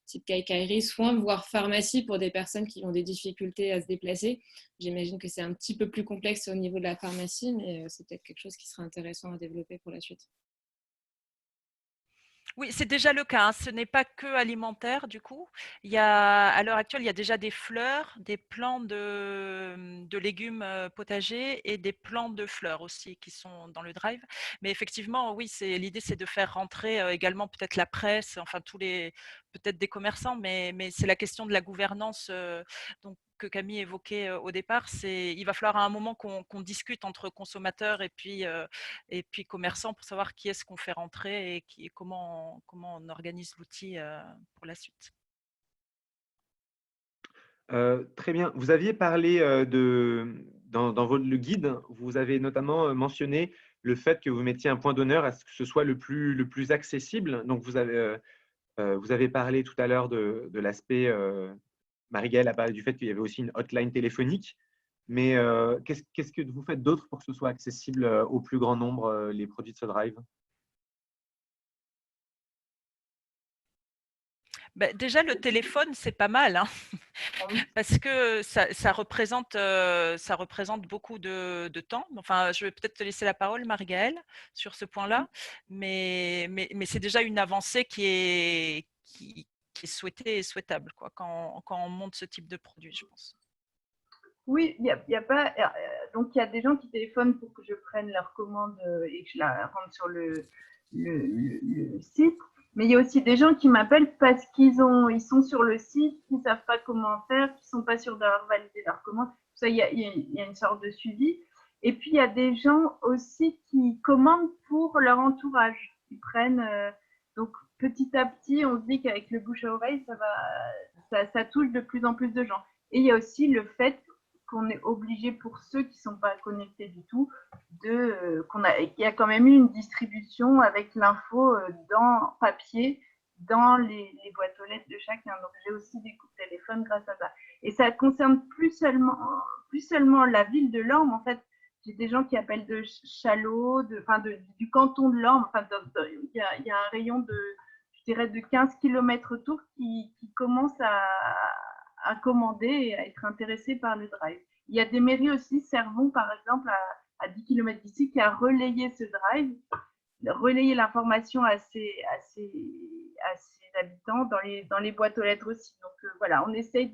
type quincaillerie, soins, voire pharmacie pour des personnes qui ont des difficultés à se déplacer. J'imagine que c'est un petit peu plus complexe au niveau de la pharmacie, mais c'est peut-être quelque chose qui serait intéressant à développer pour la suite. Oui, c'est déjà le cas, hein. Ce n'est pas que alimentaire, du coup. À l'heure actuelle, il y a déjà des fleurs, des plants de légumes potagers et des plants de fleurs aussi qui sont dans le drive. Mais effectivement, oui, l'idée, c'est de faire rentrer également peut-être la presse, enfin peut-être des commerçants, mais c'est la question de la gouvernance donc, que Camille évoquait au départ. Il va falloir à un moment qu'on discute entre consommateurs et puis commerçants pour savoir qui est-ce qu'on fait rentrer et comment on organise l'outil pour la suite. Très bien. Vous aviez parlé dans le guide, vous avez notamment mentionné le fait que vous mettiez un point d'honneur à ce que ce soit le plus accessible. Donc, vous avez parlé tout à l'heure de l'aspect, Marie-Gaëlle a parlé du fait qu'il y avait aussi une hotline téléphonique. Mais qu'est-ce que vous faites d'autre pour que ce soit accessible au plus grand nombre, les produits de ce drive? Déjà, le téléphone, c'est pas mal, hein, parce que ça représente beaucoup de temps. Enfin, je vais peut-être te laisser la parole, Marie-Gaëlle, sur ce point-là, mais c'est déjà une avancée qui est souhaitée et souhaitable, quoi, quand on monte ce type de produit, je pense. Oui, il y a pas. Donc, il y a des gens qui téléphonent pour que je prenne leur commande et que je la rende sur le site. Mais il y a aussi des gens qui m'appellent parce ils sont sur le site, qu'ils ne savent pas comment faire, qu'ils ne sont pas sûrs d'avoir validé leur commande. Ça, il y a une sorte de suivi. Et puis, il y a des gens aussi qui commandent pour leur entourage. Ils prennent. Donc, petit à petit, on se dit qu'avec le bouche à oreille, ça touche de plus en plus de gens. Et il y a aussi le fait qu'on est obligé pour ceux qui ne sont pas connectés du tout, qu'il y a quand même eu une distribution avec l'info dans papier, dans les boîtes aux lettres de chacun. Donc j'ai aussi des coups de téléphone grâce à ça. Et ça concerne plus seulement la ville de Lorme. En fait, j'ai des gens qui appellent de Chalots, du canton de Lorme. Enfin, il y a un rayon de 15 km autour qui commence à commander et à être intéressé par le drive. Il y a des mairies aussi, Servon par exemple, à 10 km d'ici, qui a relayé ce drive, relayé l'information à ses habitants dans les boîtes aux lettres aussi. Donc voilà, on essaye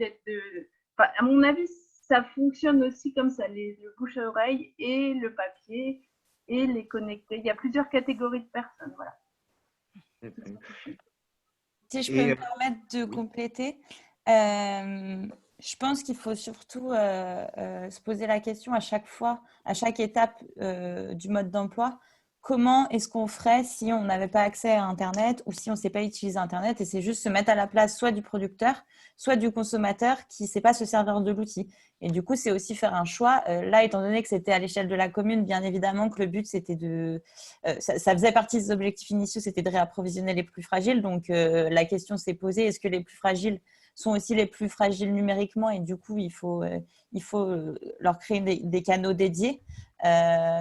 à mon avis, ça fonctionne aussi comme ça, le bouche à oreille et le papier et les connectés. Il y a plusieurs catégories de personnes. Voilà. Si je peux me permettre de compléter, je pense qu'il faut surtout se poser la question à chaque fois, à chaque étape du mode d'emploi, comment est-ce qu'on ferait si on n'avait pas accès à Internet ou si on ne sait pas utiliser Internet, et c'est juste se mettre à la place soit du producteur, soit du consommateur qui ne sait pas se servir de l'outil. Et du coup, c'est aussi faire un choix. Là, étant donné que c'était à l'échelle de la commune, bien évidemment que le but, c'était ça faisait partie des objectifs initiaux, c'était de réapprovisionner les plus fragiles. Donc, la question s'est posée, est-ce que les plus fragiles sont aussi les plus fragiles numériquement, et du coup, il faut leur créer des canaux dédiés,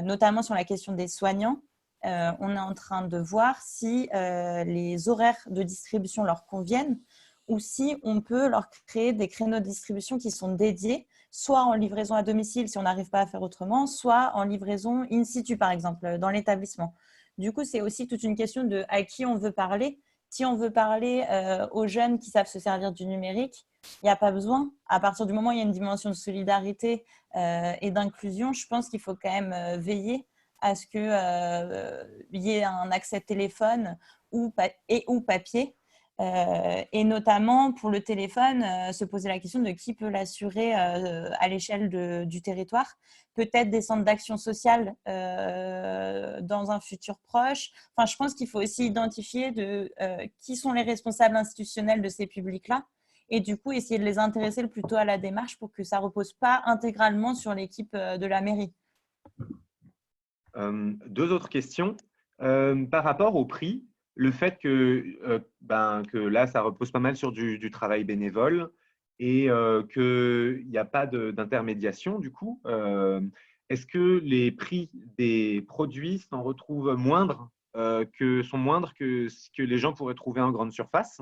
notamment sur la question des soignants. On est en train de voir si les horaires de distribution leur conviennent ou si on peut leur créer des créneaux de distribution qui sont dédiés, soit en livraison à domicile si on n'arrive pas à faire autrement, soit en livraison in situ, par exemple, dans l'établissement. Du coup, c'est aussi toute une question de à qui on veut parler. Si on veut parler aux jeunes qui savent se servir du numérique, il n'y a pas besoin. À partir du moment où il y a une dimension de solidarité et d'inclusion, je pense qu'il faut quand même veiller à ce qu'il y ait un accès téléphone ou papier. Et notamment pour le téléphone, se poser la question de qui peut l'assurer à l'échelle du territoire. Peut-être des centres d'action sociale dans un futur proche. Enfin, je pense qu'il faut aussi identifier qui sont les responsables institutionnels de ces publics-là et du coup essayer de les intéresser le plus tôt à la démarche pour que ça ne repose pas intégralement sur l'équipe de la mairie. Deux autres questions. Par rapport au prix, le fait que là, ça repose pas mal sur du travail bénévole et qu'il n'y a pas d'intermédiation, du coup, est-ce que les prix des produits sont moindres que ce que les gens pourraient trouver en grande surface?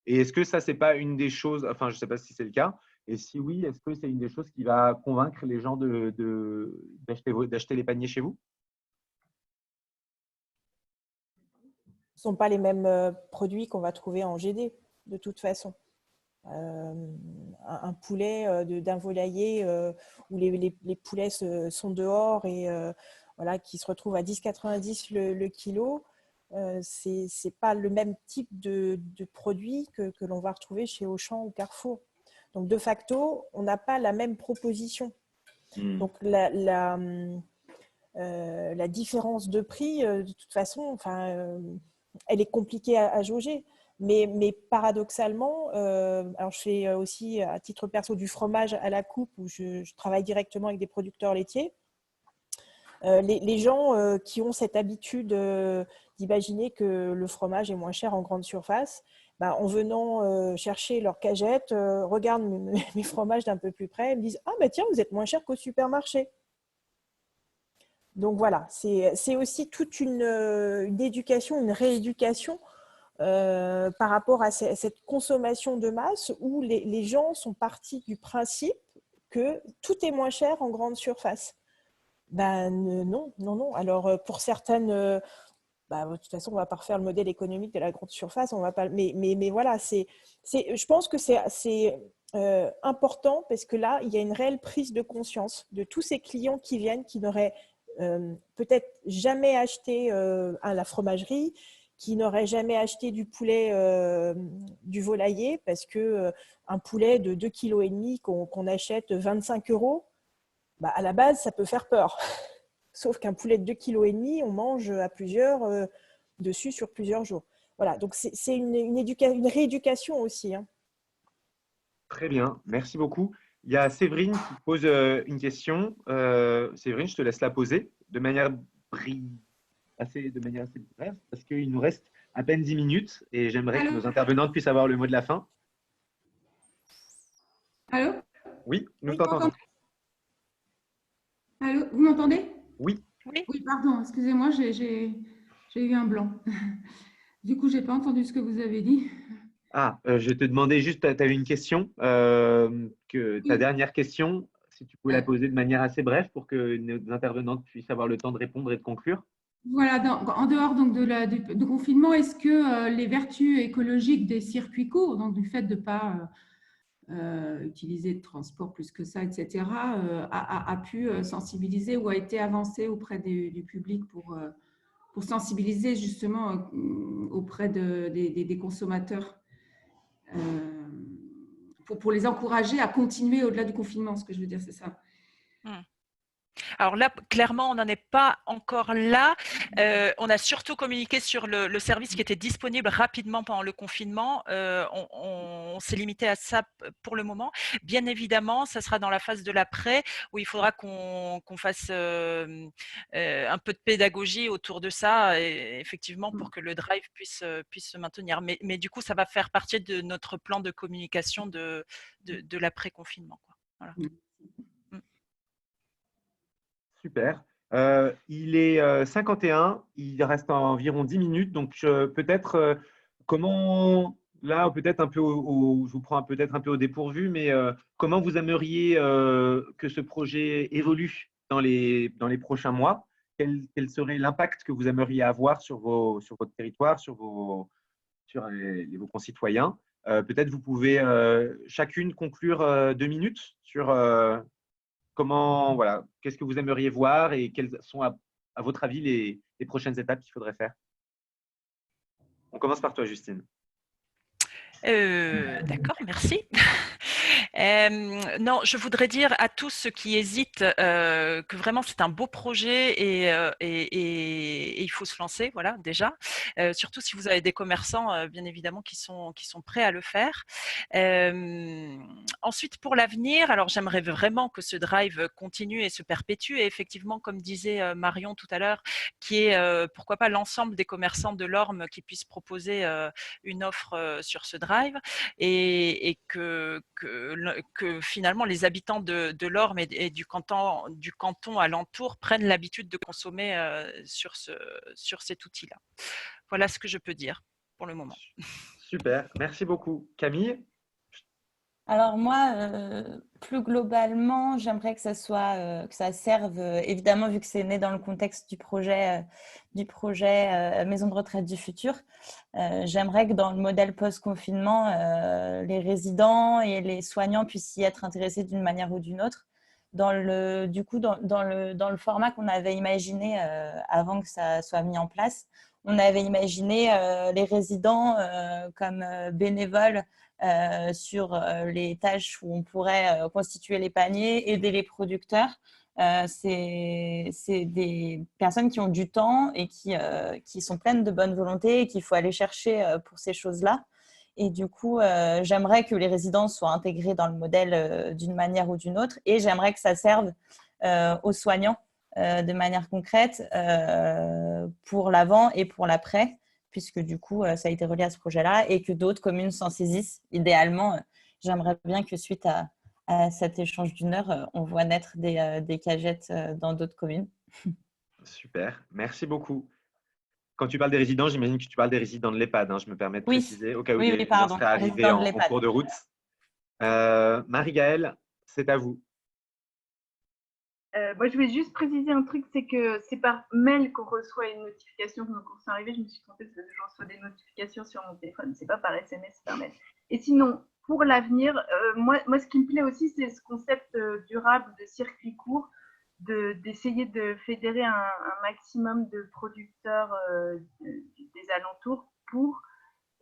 Et est-ce que ça, c'est pas une des choses, enfin, je ne sais pas si c'est le cas, et si oui, est-ce que c'est une des choses qui va convaincre les gens d'acheter les paniers chez vous? Ce ne sont pas les mêmes produits qu'on va trouver en GD, de toute façon. Un poulet d'un volailler où les poulets sont dehors et voilà, qui se retrouvent à 10,90 le kilo, ce n'est pas le même type de produit que l'on va retrouver chez Auchan ou Carrefour. Donc, de facto, on n'a pas la même proposition. Donc, la différence de prix, de toute façon, elle est compliquée à jauger. Mais paradoxalement, alors je fais aussi à titre perso du fromage à la coupe où je travaille directement avec des producteurs laitiers. Les gens qui ont cette habitude d'imaginer que le fromage est moins cher en grande surface, en venant chercher leur cagette, regardent mes fromages d'un peu plus près et me disent « Ah, mais tiens, vous êtes moins cher qu'au supermarché ». Donc voilà, c'est aussi toute une éducation, une rééducation par rapport à cette consommation de masse où les gens sont partis du principe que tout est moins cher en grande surface. Non. Alors pour certaines, de toute façon, on ne va pas refaire le modèle économique de la grande surface, on va pas, mais voilà, je pense que c'est important parce que là, il y a une réelle prise de conscience de tous ces clients qui viennent, qui n'auraient peut-être jamais acheté à la fromagerie, qui n'auraient jamais acheté du poulet du volailler parce qu'un poulet de 2,5 kg qu'on achète 25 €, à la base, ça peut faire peur. Sauf qu'un poulet de 2,5 kg, on mange à plusieurs dessus sur plusieurs jours. Voilà, donc c'est une rééducation aussi. Hein. Très bien, merci beaucoup. Il y a Séverine qui pose une question. Séverine, je te laisse la poser de manière assez brève parce qu'il nous reste à peine 10 minutes et j'aimerais que nos intervenantes puissent avoir le mot de la fin. Allô? Oui, nous t'entendons. Allô, vous m'entendez? Oui. Oui, pardon, excusez-moi, j'ai eu un blanc. Du coup, je n'ai pas entendu ce que vous avez dit. Je te demandais juste, tu avais une question, ta dernière question, si tu pouvais la poser de manière assez brève pour que nos intervenantes puissent avoir le temps de répondre et de conclure. Voilà, en dehors donc, du confinement, est-ce que les vertus écologiques des circuits courts, donc du fait de ne pas utiliser de transport plus que ça, etc., a pu sensibiliser ou a été avancé auprès du public pour sensibiliser justement auprès des consommateurs pour les encourager à continuer au-delà du confinement, ce que je veux dire, c'est ça. Alors là, clairement, on n'en est pas encore là. On a surtout communiqué sur le service qui était disponible rapidement pendant le confinement. On s'est limité à ça pour le moment. Bien évidemment, ça sera dans la phase de l'après où il faudra qu'on fasse un peu de pédagogie autour de ça, et, effectivement, pour que le drive puisse se maintenir. Mais du coup, ça va faire partie de notre plan de communication de l'après-confinement. Voilà. Super. Il est 51, il reste environ 10 minutes, donc peut-être peut-être un peu je vous prends peut-être un peu au dépourvu, mais comment vous aimeriez que ce projet évolue dans les prochains mois quel serait l'impact que vous aimeriez avoir sur votre territoire, sur vos concitoyens. Peut-être vous pouvez chacune conclure 2 minutes sur comment, voilà, qu'est-ce que vous aimeriez voir et quelles sont, à votre avis, les prochaines étapes qu'il faudrait faire. On commence par toi, Justine. D'accord, merci. Non, je voudrais dire à tous ceux qui hésitent que vraiment c'est un beau projet et il faut se lancer, voilà, déjà. Surtout si vous avez des commerçants, bien évidemment, qui sont prêts à le faire. Ensuite, pour l'avenir, alors j'aimerais vraiment que ce drive continue et se perpétue. Et effectivement, comme disait Marion tout à l'heure, qui est pourquoi pas l'ensemble des commerçants de l'Orme qui puissent proposer une offre sur ce drive et que finalement les habitants de l'Orme et du canton alentour prennent l'habitude de consommer sur cet outil-là. Voilà ce que je peux dire pour le moment. Super, merci beaucoup. Camille? Alors moi, plus globalement, j'aimerais que ça serve, évidemment, vu que c'est né dans le contexte du projet Maison de retraite du futur, j'aimerais que dans le modèle post-confinement, les résidents et les soignants puissent y être intéressés d'une manière ou d'une autre. Dans le format qu'on avait imaginé avant que ça soit mis en place, on avait imaginé les résidents comme bénévoles sur les tâches où on pourrait constituer les paniers, aider les producteurs. C'est des personnes qui ont du temps et qui sont pleines de bonne volonté et qu'il faut aller chercher pour ces choses-là. Et du coup, j'aimerais que les résidents soient intégrés dans le modèle d'une manière ou d'une autre et j'aimerais que ça serve aux soignants de manière concrète pour l'avant et pour l'après, puisque du coup, ça a été relié à ce projet-là et que d'autres communes s'en saisissent. Idéalement, j'aimerais bien que suite à cet échange d'une heure, on voit naître des cagettes dans d'autres communes. Super, merci beaucoup. Quand tu parles des résidents, j'imagine que tu parles des résidents de l'EHPAD. Hein, je me permets de préciser, au cas où des gens seraient arrivés en cours de route. Marie-Gaëlle, c'est à vous. Moi, je vais juste préciser un truc, c'est que c'est par mail qu'on reçoit une notification que nos cours sont arrivés. Je me suis trompée, parce que je reçois des notifications sur mon téléphone. C'est pas par SMS, c'est par mail. Et sinon, pour l'avenir, moi, ce qui me plaît aussi, c'est ce concept durable de circuit court, d'essayer de fédérer un maximum de producteurs des alentours pour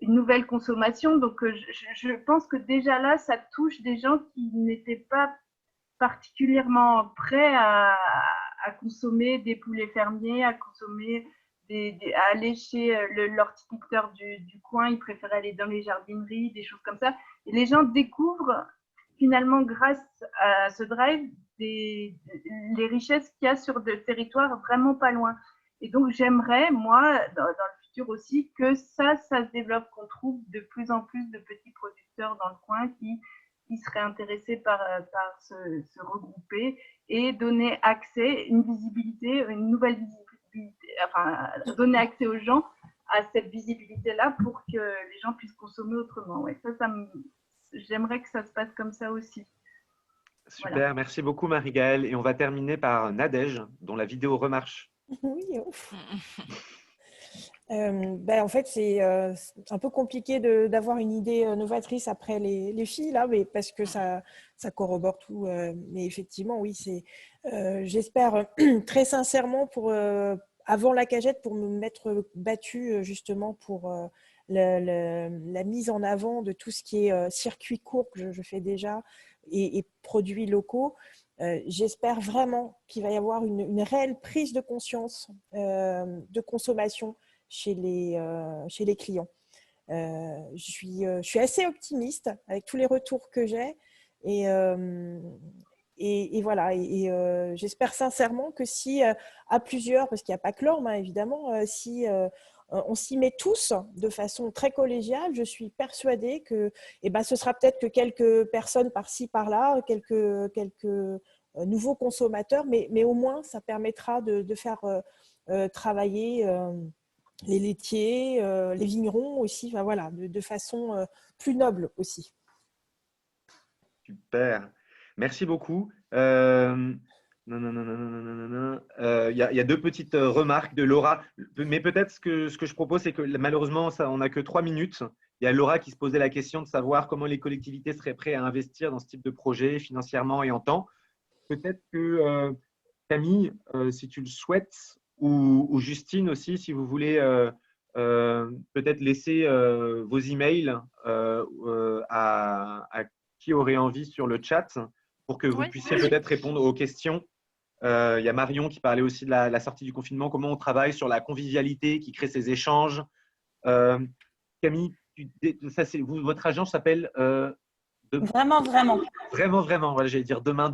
une nouvelle consommation. Donc, je pense que déjà là, ça touche des gens qui n'étaient pas particulièrement prêts à consommer des poulets fermiers, à consommer à aller chez l'horticulteur du coin, ils préfèrent aller dans les jardineries, des choses comme ça. Et les gens découvrent finalement, grâce à ce drive, les richesses qu'il y a sur des territoires vraiment pas loin. Et donc, j'aimerais, moi, dans le futur aussi, que ça se développe, qu'on trouve de plus en plus de petits producteurs dans le coin qui seraient intéressés par se regrouper et donner accès, une visibilité, une nouvelle visibilité, enfin, donner accès aux gens à cette visibilité-là pour que les gens puissent consommer autrement. Ouais, j'aimerais que ça se passe comme ça aussi. Super, voilà. Merci beaucoup Marie-Gaëlle. Et on va terminer par Nadège, dont la vidéo remarche. Oui, ouf. En fait, c'est un peu compliqué d'avoir une idée novatrice après les filles, là, mais parce que ça corrobore tout. Mais effectivement, oui, j'espère très sincèrement avant la cagette pour me mettre battue justement pour la mise en avant de tout ce qui est circuit court que je fais déjà et produits locaux. J'espère vraiment qu'il va y avoir une réelle prise de conscience de consommation chez les clients. Je suis assez optimiste avec tous les retours que j'ai et voilà. Et j'espère sincèrement que si à plusieurs, parce qu'il n'y a pas que l'Orme, hein, évidemment, si on s'y met tous de façon très collégiale, je suis persuadée que ce sera peut-être que quelques personnes par-ci, par-là, quelques nouveaux consommateurs, mais au moins ça permettra de faire travailler les laitiers, les vignerons aussi, enfin, voilà, de façon plus noble aussi. Super, merci beaucoup. Il y a deux petites remarques de Laura. Mais peut-être ce que je propose, c'est que malheureusement, on n'a que 3 minutes. Il y a Laura qui se posait la question de savoir comment les collectivités seraient prêtes à investir dans ce type de projet financièrement et en temps. Peut-être que Camille, si tu le souhaites, ou Justine aussi, si vous voulez peut-être laisser vos emails à qui aurait envie sur le chat pour que vous puissiez peut-être répondre aux questions. Il y a Marion qui parlait aussi de la sortie du confinement, comment on travaille sur la convivialité qui crée ces échanges. Camille, votre agence s'appelle Vraiment. Vraiment, voilà, j'allais dire demain.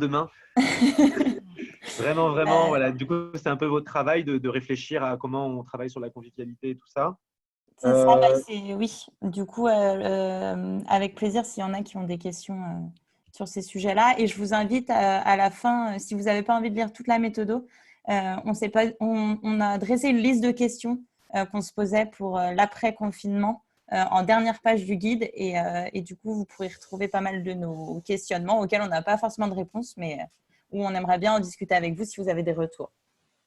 Vraiment, voilà. Du coup, c'est un peu votre travail de réfléchir à comment on travaille sur la convivialité et tout ça. C'est ça, oui. Du coup, avec plaisir s'il y en a qui ont des questions sur ces sujets-là. Et je vous invite à la fin, si vous n'avez pas envie de lire toute la méthode, on a dressé une liste de questions qu'on se posait pour l'après-confinement en dernière page du guide. Et du coup, vous pourrez retrouver pas mal de nos questionnements auxquels on n'a pas forcément de réponse, mais où on aimerait bien en discuter avec vous si vous avez des retours.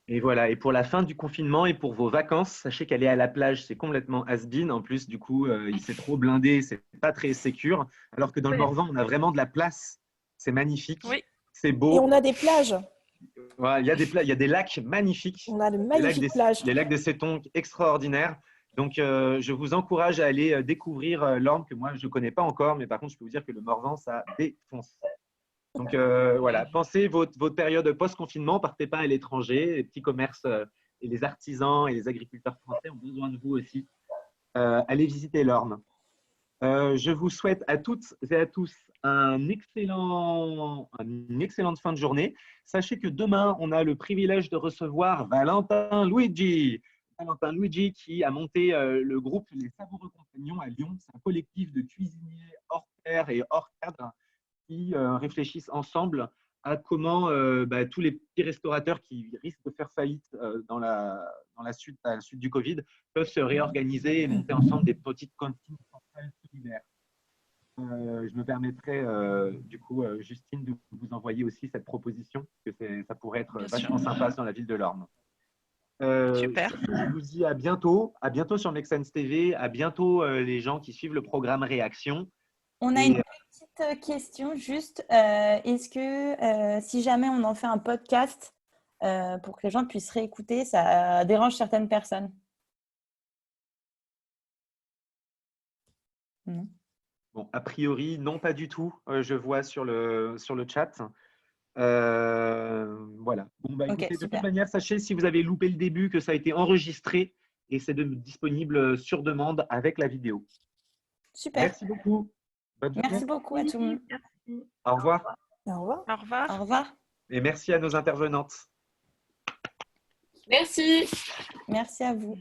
Et voilà, et pour la fin du confinement et pour vos vacances, sachez qu'aller à la plage, c'est complètement has-been. En plus, du coup, c'est trop blindé, c'est pas très sécure. Alors que dans le Morvan, on a vraiment de la place. C'est magnifique, c'est beau. Et on a des plages. Voilà, il y a des lacs magnifiques. On a de magnifiques plages. Les lacs de Séton extraordinaires. Donc, je vous encourage à aller découvrir l'Orne, que moi, je ne connais pas encore. Mais par contre, je peux vous dire que le Morvan, ça défonce. Donc voilà, pensez votre période post-confinement, partez pas à l'étranger, les petits commerces et les artisans et les agriculteurs français ont besoin de vous aussi. Allez visiter l'Orne. Je vous souhaite à toutes et à tous une excellente fin de journée. Sachez que demain, on a le privilège de recevoir Valentin Luigi. Valentin Luigi qui a monté le groupe Les Savoureux Compagnons à Lyon. C'est un collectif de cuisiniers hors pair et hors cadre qui réfléchissent ensemble à comment tous les petits restaurateurs qui risquent de faire faillite à la suite du Covid peuvent se réorganiser et monter ensemble des petites cantines centrales solidaires. Je me permettrai du coup, Justine, de vous envoyer aussi cette proposition, parce que ça pourrait être vachement sympa dans la ville de l'Orne. Super. Je vous dis à bientôt sur Make Sense TV, à bientôt les gens qui suivent le programme Réaction. On a une petite question juste. Est-ce que si jamais on en fait un podcast pour que les gens puissent réécouter, ça dérange certaines personnes? Non. Bon, a priori, non, pas du tout. Je vois sur le chat. Voilà. Bon, écoutez, de toute manière, sachez si vous avez loupé le début que ça a été enregistré et c'est disponible sur demande avec la vidéo. Super. Merci beaucoup. Merci beaucoup à tout le monde. Merci. Au revoir. Au revoir. Au revoir. Au revoir. Et merci à nos intervenantes. Merci. Merci à vous.